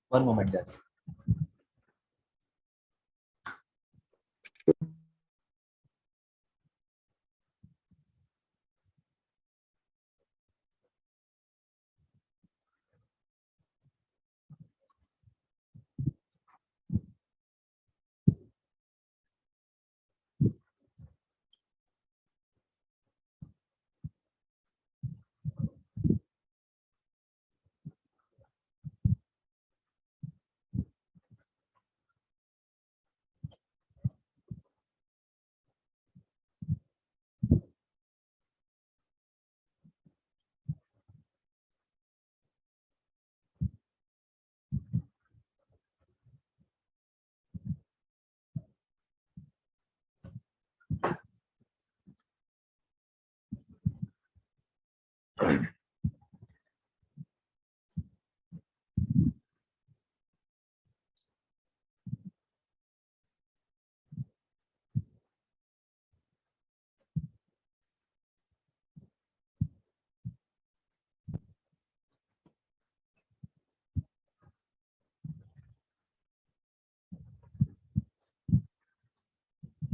One moment, guys.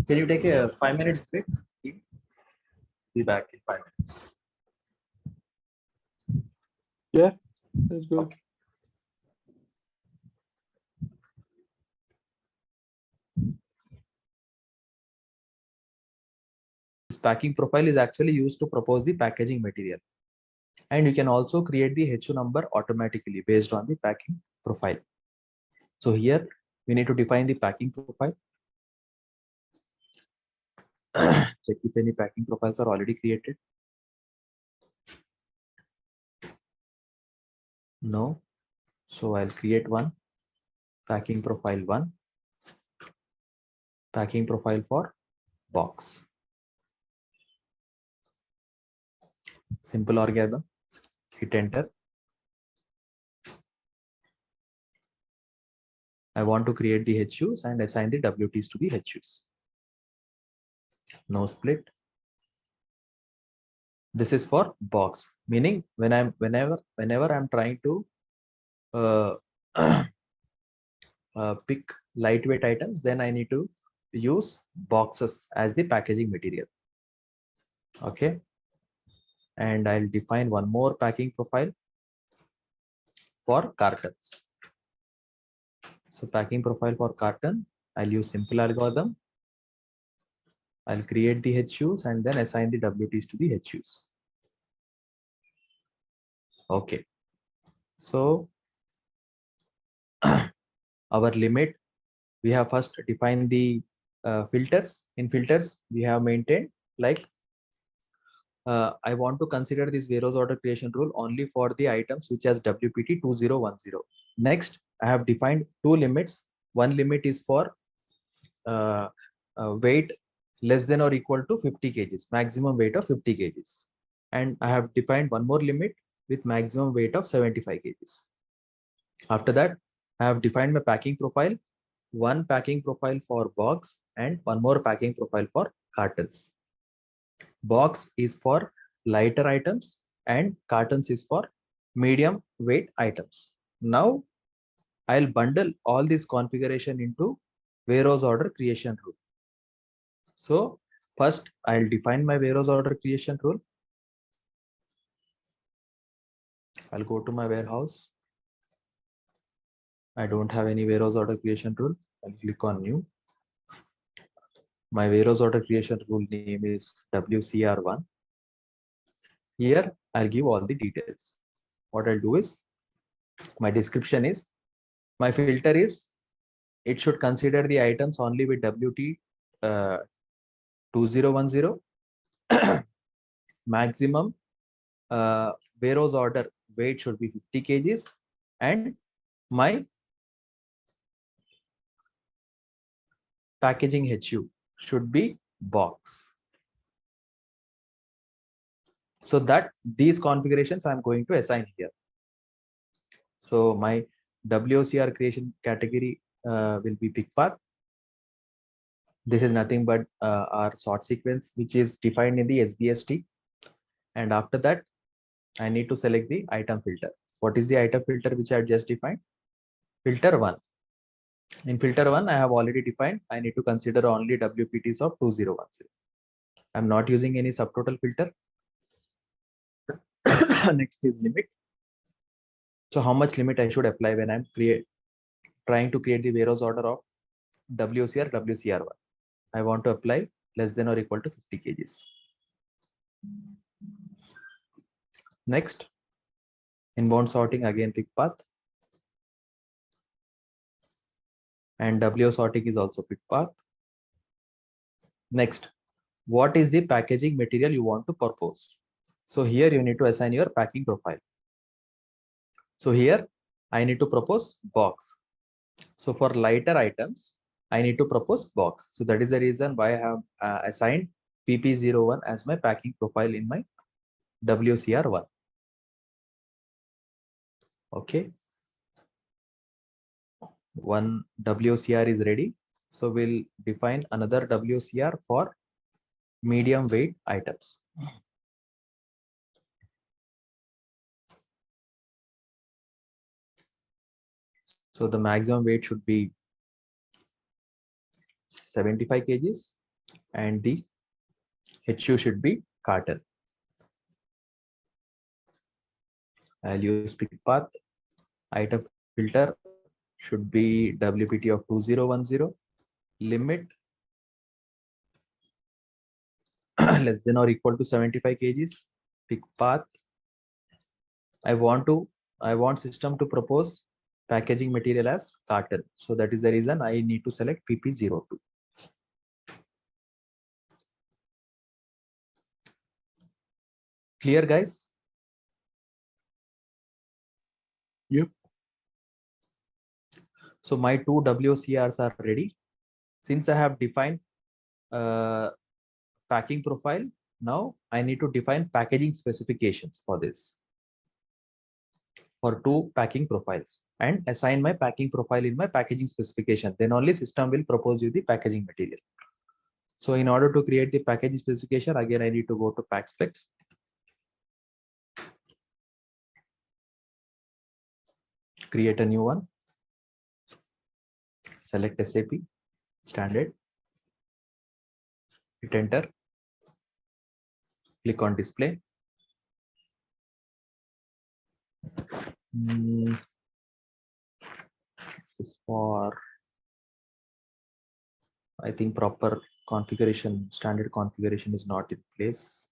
Can you take a 5 minutes break? Be back in 5 minutes. Yeah, let's go. Okay. packing profile is actually used to propose the packaging material. And you can also create the HU number automatically based on the packing profile. So here we need to define the packing profile. Check if any packing profiles are already created. No. So I'll create one. Packing profile 1. Packing profile for box. Simple algorithm. Hit enter. I want to create the HUs and assign the WTs to the HUs. No split. This is for box, meaning whenever I'm trying to pick lightweight items, then I need to use boxes as the packaging material. Okay. And I'll define one more packing profile for cartons. So packing profile for carton, I'll use simple algorithm. I'll create the HUs and then assign the WTs to the HUs. Okay. So our limit, we have first defined the filters. In filters, we have maintained like I want to consider this warehouse order creation rule only for the items which has WPT 2010. Next, I have defined two limits. One limit is for weight less than or equal to 50 kgs, maximum weight of 50 kgs. And I have defined one more limit with maximum weight of 75 kgs. After that, I have defined my packing profile, one packing profile for box and one more packing profile for cartons. Box is for lighter items and cartons is for medium weight items. Now I'll bundle all this configuration into warehouse order creation rule. So first I'll define my warehouse order creation rule. I'll go to my warehouse. I don't have any warehouse order creation rule. I'll click on new. My warehouse order creation rule name is WCR1. Here I'll give all the details. What I'll do is my description is my filter is it should consider the items only with WT 2010. Maximum warehouse order weight should be 50 kgs and my packaging HU should be box. So that these configurations I'm going to assign here. So my WOCR creation category will be pick path. This is nothing but our sort sequence, which is defined in the SBST. And after that, I need to select the item filter. What is the item filter which I have just defined? Filter 1. In filter 1, I have already defined, I need to consider only WPTs of 2010. I'm not using any subtotal filter. Next is limit. So how much limit I should apply when I'm trying to create the warehouse order of WCR, WCR1. I want to apply less than or equal to 50 kgs. Next, inbound sorting, again pick path. And W sorting is also pick path. Next, what is the packaging material you want to propose? So here you need to assign your packing profile. So here I need to propose box. So for lighter items, I need to propose box. So that is the reason why I have assigned PP01 as my packing profile in my WCR1. Okay. One WCR is ready. So we'll define another WCR for medium weight items. So the maximum weight should be 75 kgs and the HU should be carton. I'll use pick path. Item filter should be WPT of 2010. Limit less than or equal to 75 kgs. Pick path. I want system to propose packaging material as carton. So that is the reason I need to select PP02. Clear, guys? Yep. So my two WCRs are ready. Since I have defined packing profile, now I need to define packaging specifications for this, for two packing profiles, and assign my packing profile in my packaging specification. Then only system will propose you the packaging material. So in order to create the packaging specification, again, I need to go to pack spec. Create a new one. Select SAP standard. Hit enter. Click on display. This is for, I think, proper configuration, standard configuration is not in place.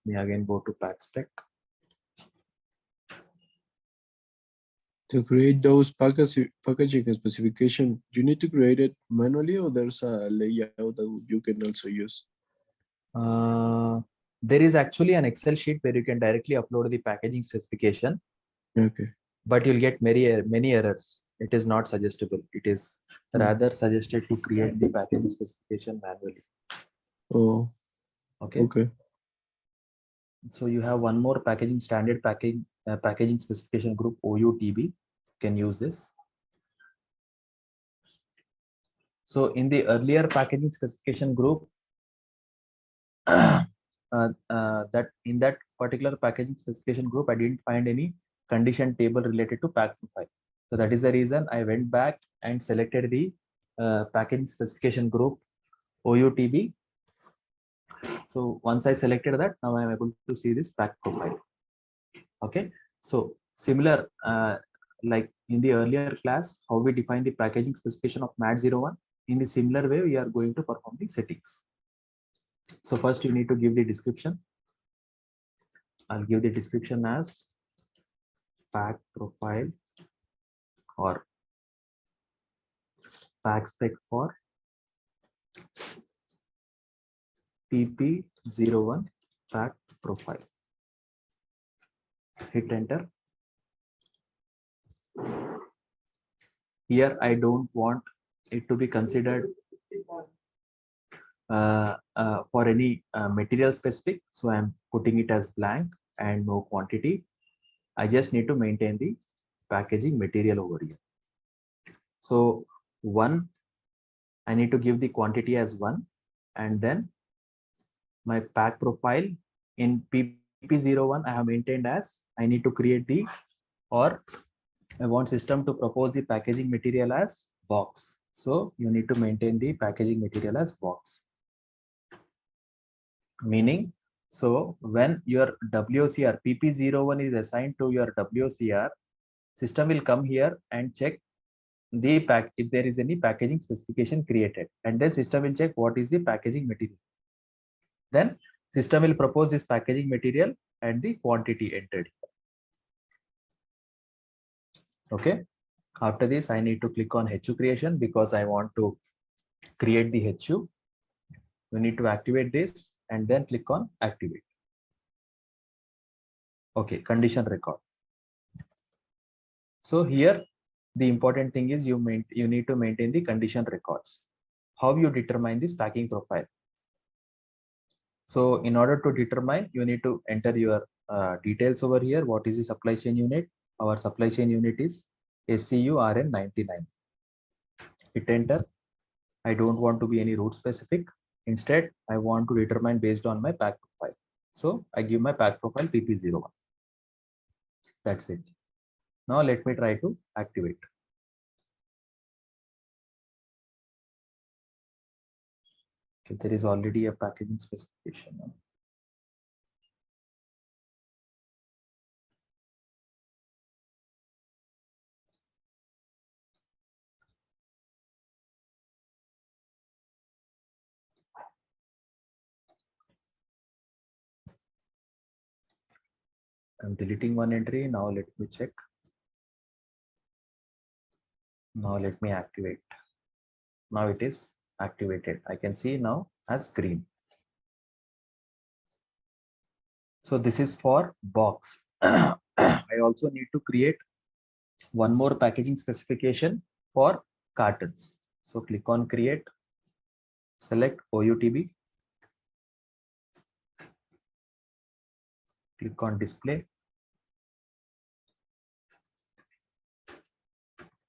We again go to pack spec. To create those packaging specification, you need to create it manually, or there's a layout that you can also use? There is actually an Excel sheet where you can directly upload the packaging specification. Okay. But you'll get many errors. It is not suggestible. It is rather suggested to create the packaging specification manually. Oh, okay. Okay. So you have one more packaging standard packaging specification group, OUTB. Can use this. So in the earlier packaging specification group, that in that particular packaging specification group, I didn't find any condition table related to pack profile. So that is the reason I went back and selected the packaging specification group OUTB. So once I selected that, now I am able to see this pack profile. Okay. So similar, like in the earlier class, how we define the packaging specification of MAT01, in the similar way, we are going to perform the settings. So first you need to give the description. I'll give the description as pack profile or pack spec for PP01 pack profile. Hit enter. Here I don't want it to be considered for any material specific, so I'm putting it as blank and no quantity. I just need to maintain the packaging material over here. So one, I need to give the quantity as 1, and then my pack profile in PP01 I have maintained as I need to create the, or I want system to propose the packaging material as box. So you need to maintain the packaging material as box. Meaning, so when your WCR PP01 is assigned to your WCR, system will come here and check the pack if there is any packaging specification created, and then system will check what is the packaging material. Then system will propose this packaging material and the quantity entered. Okay. After this, I need to click on HU creation because I want to create the HU. We need to activate this and then click on activate. Okay, condition record. So here the important thing is you need to maintain the condition records. How you determine this packing profile? So in order to determine, you need to enter your details over here. What is the supply chain unit? Our supply chain unit is SCU RN99. Hit enter. I don't want to be any route specific. Instead, I want to determine based on my pack profile. So I give my pack profile PP01. That's it. Now let me try to activate. Okay, there is already a packaging specification. I'm deleting one entry. Now let me check. Now let me activate. Now it is activated. I can see now as green. So this is for box. I also need to create one more packaging specification for cartons. So click on create, select OUTB, click on display,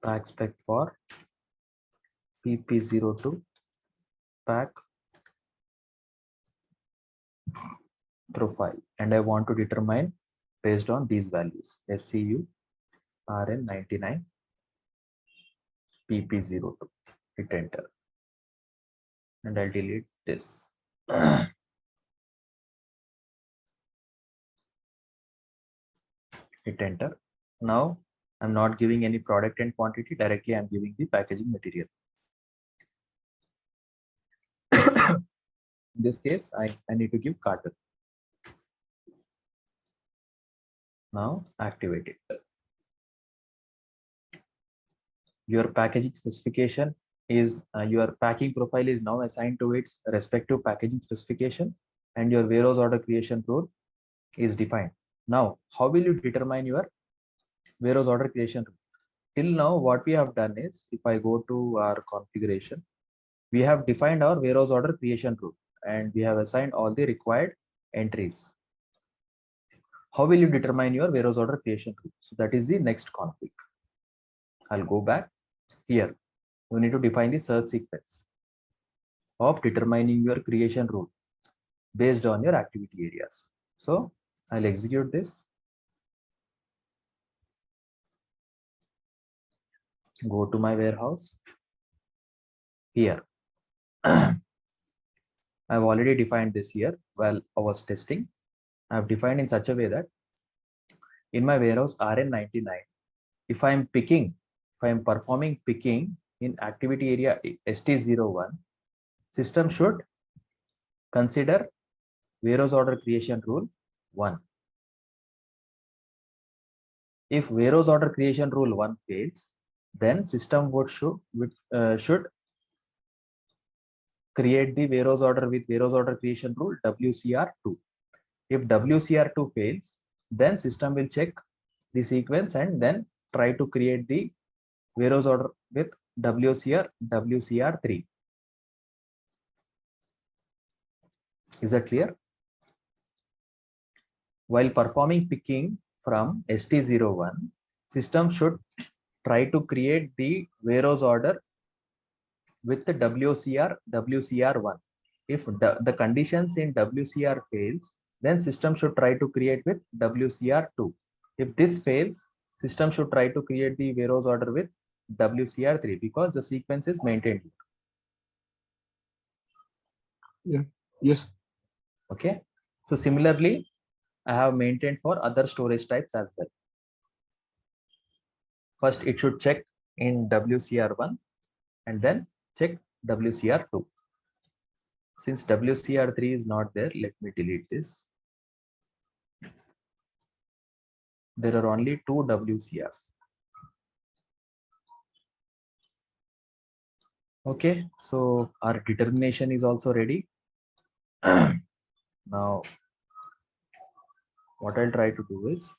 pack spec for PP02 pack profile, and I want to determine based on these values SCU RN99 PP02. Hit enter and I'll delete this. Hit enter. Now I'm not giving any product and quantity, directly I'm giving the packaging material. In this case, I need to give carton. Now activate it. Your packaging specification is your packing profile is now assigned to its respective packaging specification, and your warehouse order creation rule is defined. Now, how will you determine your warehouse order creation rule? Till now, what we have done is, if I go to our configuration, we have defined our warehouse order creation rule and we have assigned all the required entries. How will you determine your warehouse order creation rule? So that is the next config. I'll go back here. You need to define the search sequence of determining your creation rule based on your activity areas. So I'll execute this. Go to my warehouse. Here, I've already defined this here while I was testing. I've defined in such a way that in my warehouse RN99, if I'm performing picking in activity area ST01, system should consider warehouse order creation rule 1. If warehouse order creation rule 1 fails, then system should create the warehouse order with warehouse order creation rule WCR2. If WCR2 fails, then system will check the sequence and then try to create the warehouse order with WCR3. Is that clear? While performing picking from ST01, system should try to create the warehouse order with the WCR1. If the conditions in WCR fails, then system should try to create with WCR2. If this fails, system should try to create the warehouse order with WCR3 because the sequence is maintained. Yeah. Yes. Okay. So similarly, I have maintained for other storage types as well. First, it should check in WCR1 and then check WCR2. Since WCR3 is not there, let me delete this. There are only 2 WCRs. Okay, so our determination is also ready. Now, what I'll try to do is,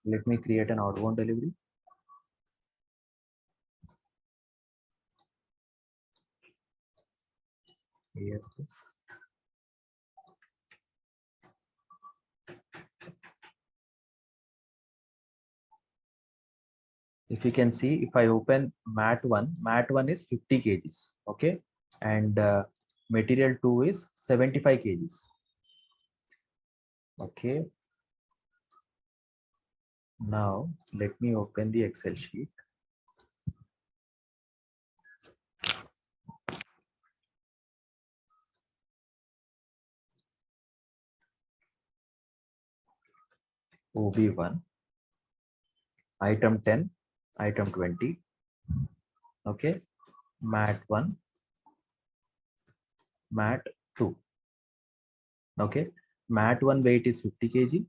let me create an outbound delivery. Here it is. If you can see, if I open mat1 is 50 kgs, okay, and material 2 is 75 kgs. Okay. Now let me open the Excel sheet. OB1, item 10, item 20. Okay, mat1, mat 2. Okay, mat 1 weight is 50 kg,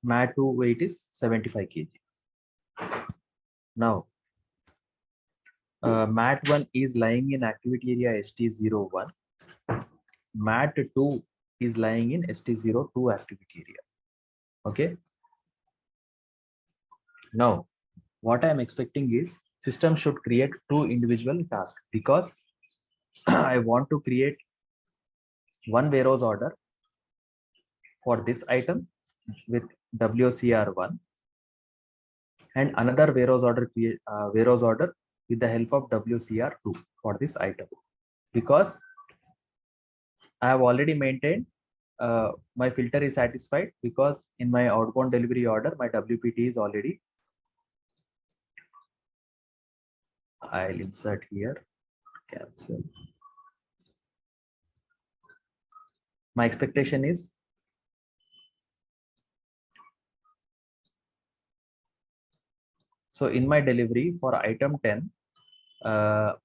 mat 2 weight is 75 kg. Now mat 1 is lying in activity area ST01, mat 2 is lying in ST02 activity area. Okay, now what I am expecting is system should create two individual tasks, because I want to create one warehouse order for this item with WCR1 and another warehouse order with the help of WCR2 for this item, because I have already maintained my filter is satisfied, because in my outbound delivery order my WPT is already, I'll insert here, cancel. My expectation is so in my delivery for item 10, the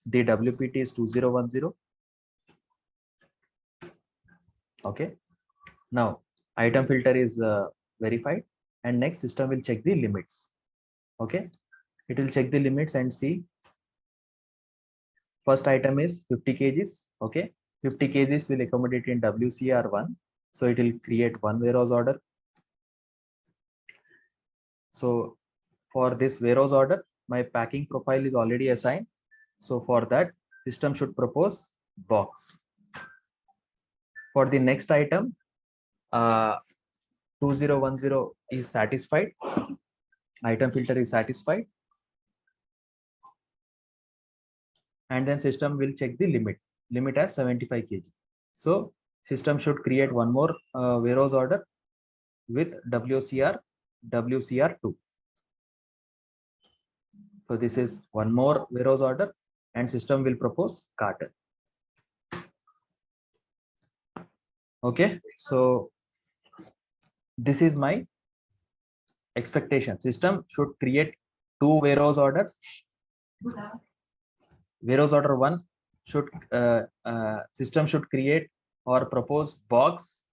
WPT is 2010. Okay, now item filter is verified, and next system will check the limits. Okay, it will check the limits and see first item is 50 kgs. Okay, 50 kgs will accommodate in WCR1, so it will create one warehouse order. So for this warehouse order, my packing profile is already assigned, so for that system should propose box. For the next item, 2010 is satisfied, item filter is satisfied, and then system will check the limit as 75 kg. So system should create one more warehouse order with WCR2. So this is one more warehouse order, and system will propose carton. Okay, so this is my expectation. System should create two warehouse orders. Warehouse order 1 should system should create or propose box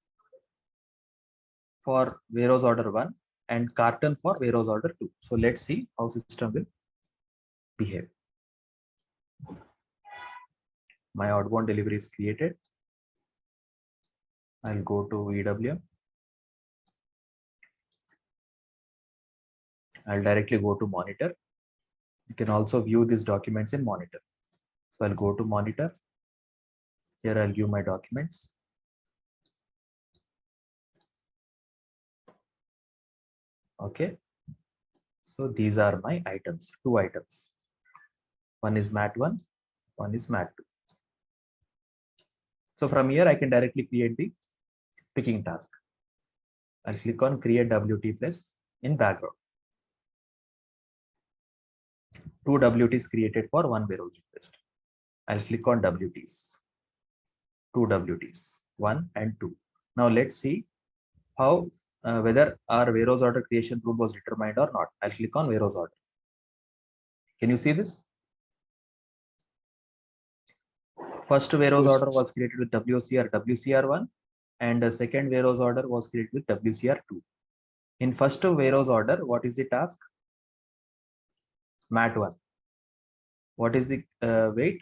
for warehouse order 1 and carton for warehouse order 2. So let's see how system will behave. My outbound delivery is created. I'll go to EWM. I'll directly go to monitor. You can also view these documents in monitor. So I'll go to monitor. Here I'll view my documents. Okay. So these are my items, two items. One is mat 1, one is mat 2. So from here I can directly create the picking task. I'll click on create WT plus in background. Two WTs created for one warehouse request. I'll click on WTs. Two WTs, 1 and 2. Now let's see how whether our warehouse order creation rule was determined or not. I'll click on warehouse order. Can you see this? First warehouse order was created with WCR1, and the second warehouse order was created with WCR2. In first warehouse order, what is the task? Mat 1. What is the weight?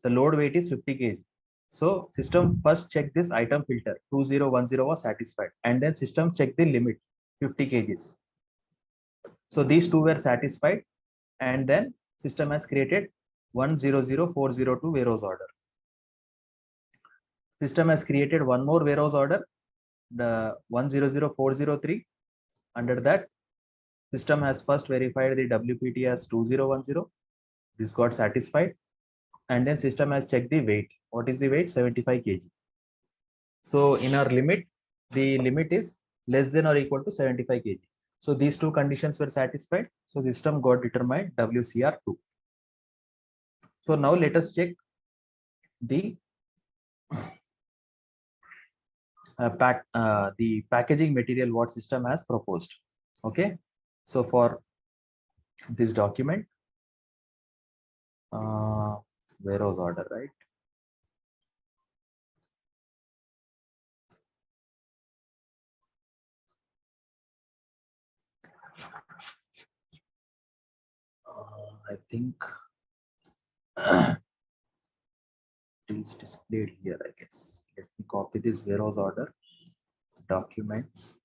The load weight is 50 kg. So system first check this item filter 2010 was satisfied, and then system check the limit 50 kgs. So these two were satisfied, and then system has created 100402 warehouse order. System has created one more warehouse order, the 100403. Under that, system has first verified the WPT as 2010. This got satisfied, and then system has checked the weight. What is the weight? 75 kg. So in our limit, the limit is less than or equal to 75 kg. So these two conditions were satisfied. So the system got determined WCR2. So now let us check the the packaging material what system has proposed. Okay, so for this document, warehouse order, right? I think it's displayed here, I guess. Let me copy this warehouse order, documents.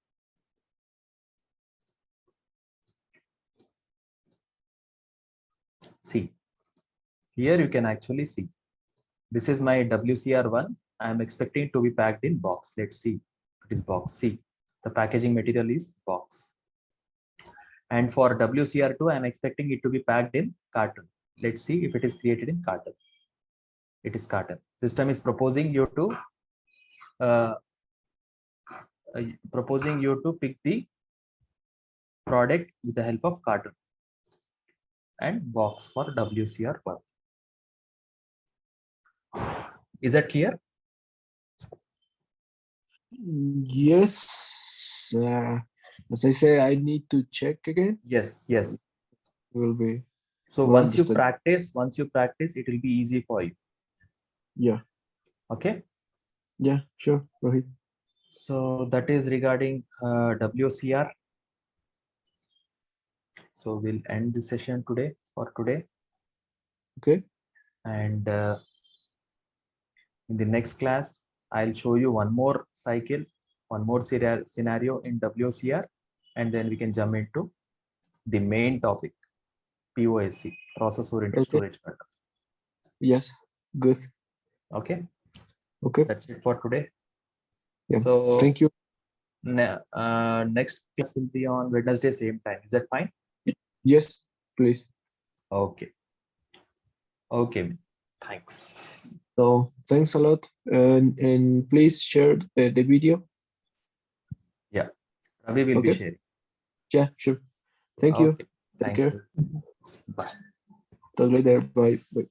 See, here you can actually see. This is my WCR1. I am expecting it to be packed in box. Let's see. It is box. See, the packaging material is box. And for WCR2, I am expecting it to be packed in carton. Let's see if it is created in carton. It is carton. System is proposing you to pick the product with the help of carton and box for WCR1. Is that clear? Yes. As I say, I need to check again. Yes, yes. Will be. So once you practice, it will be easy for you. Yeah. Okay. Yeah, sure. Rohit. So that is regarding WCR. So we'll end the session today for today. Okay. And in the next class, I'll show you one more cycle, one more scenario in WCR, and then we can jump into the main topic, POSC, process oriented storage pattern. Yes. Good. Okay. Okay. That's it for today. Yeah. So thank you. Next class will be on Wednesday, same time. Is that fine? Yes, please. Okay. Okay. Thanks. So thanks a lot, and please share the video. Yeah, Ravi will be sharing. Yeah, sure. Thank you. Take care. You. Bye. Talk later. Bye. Bye.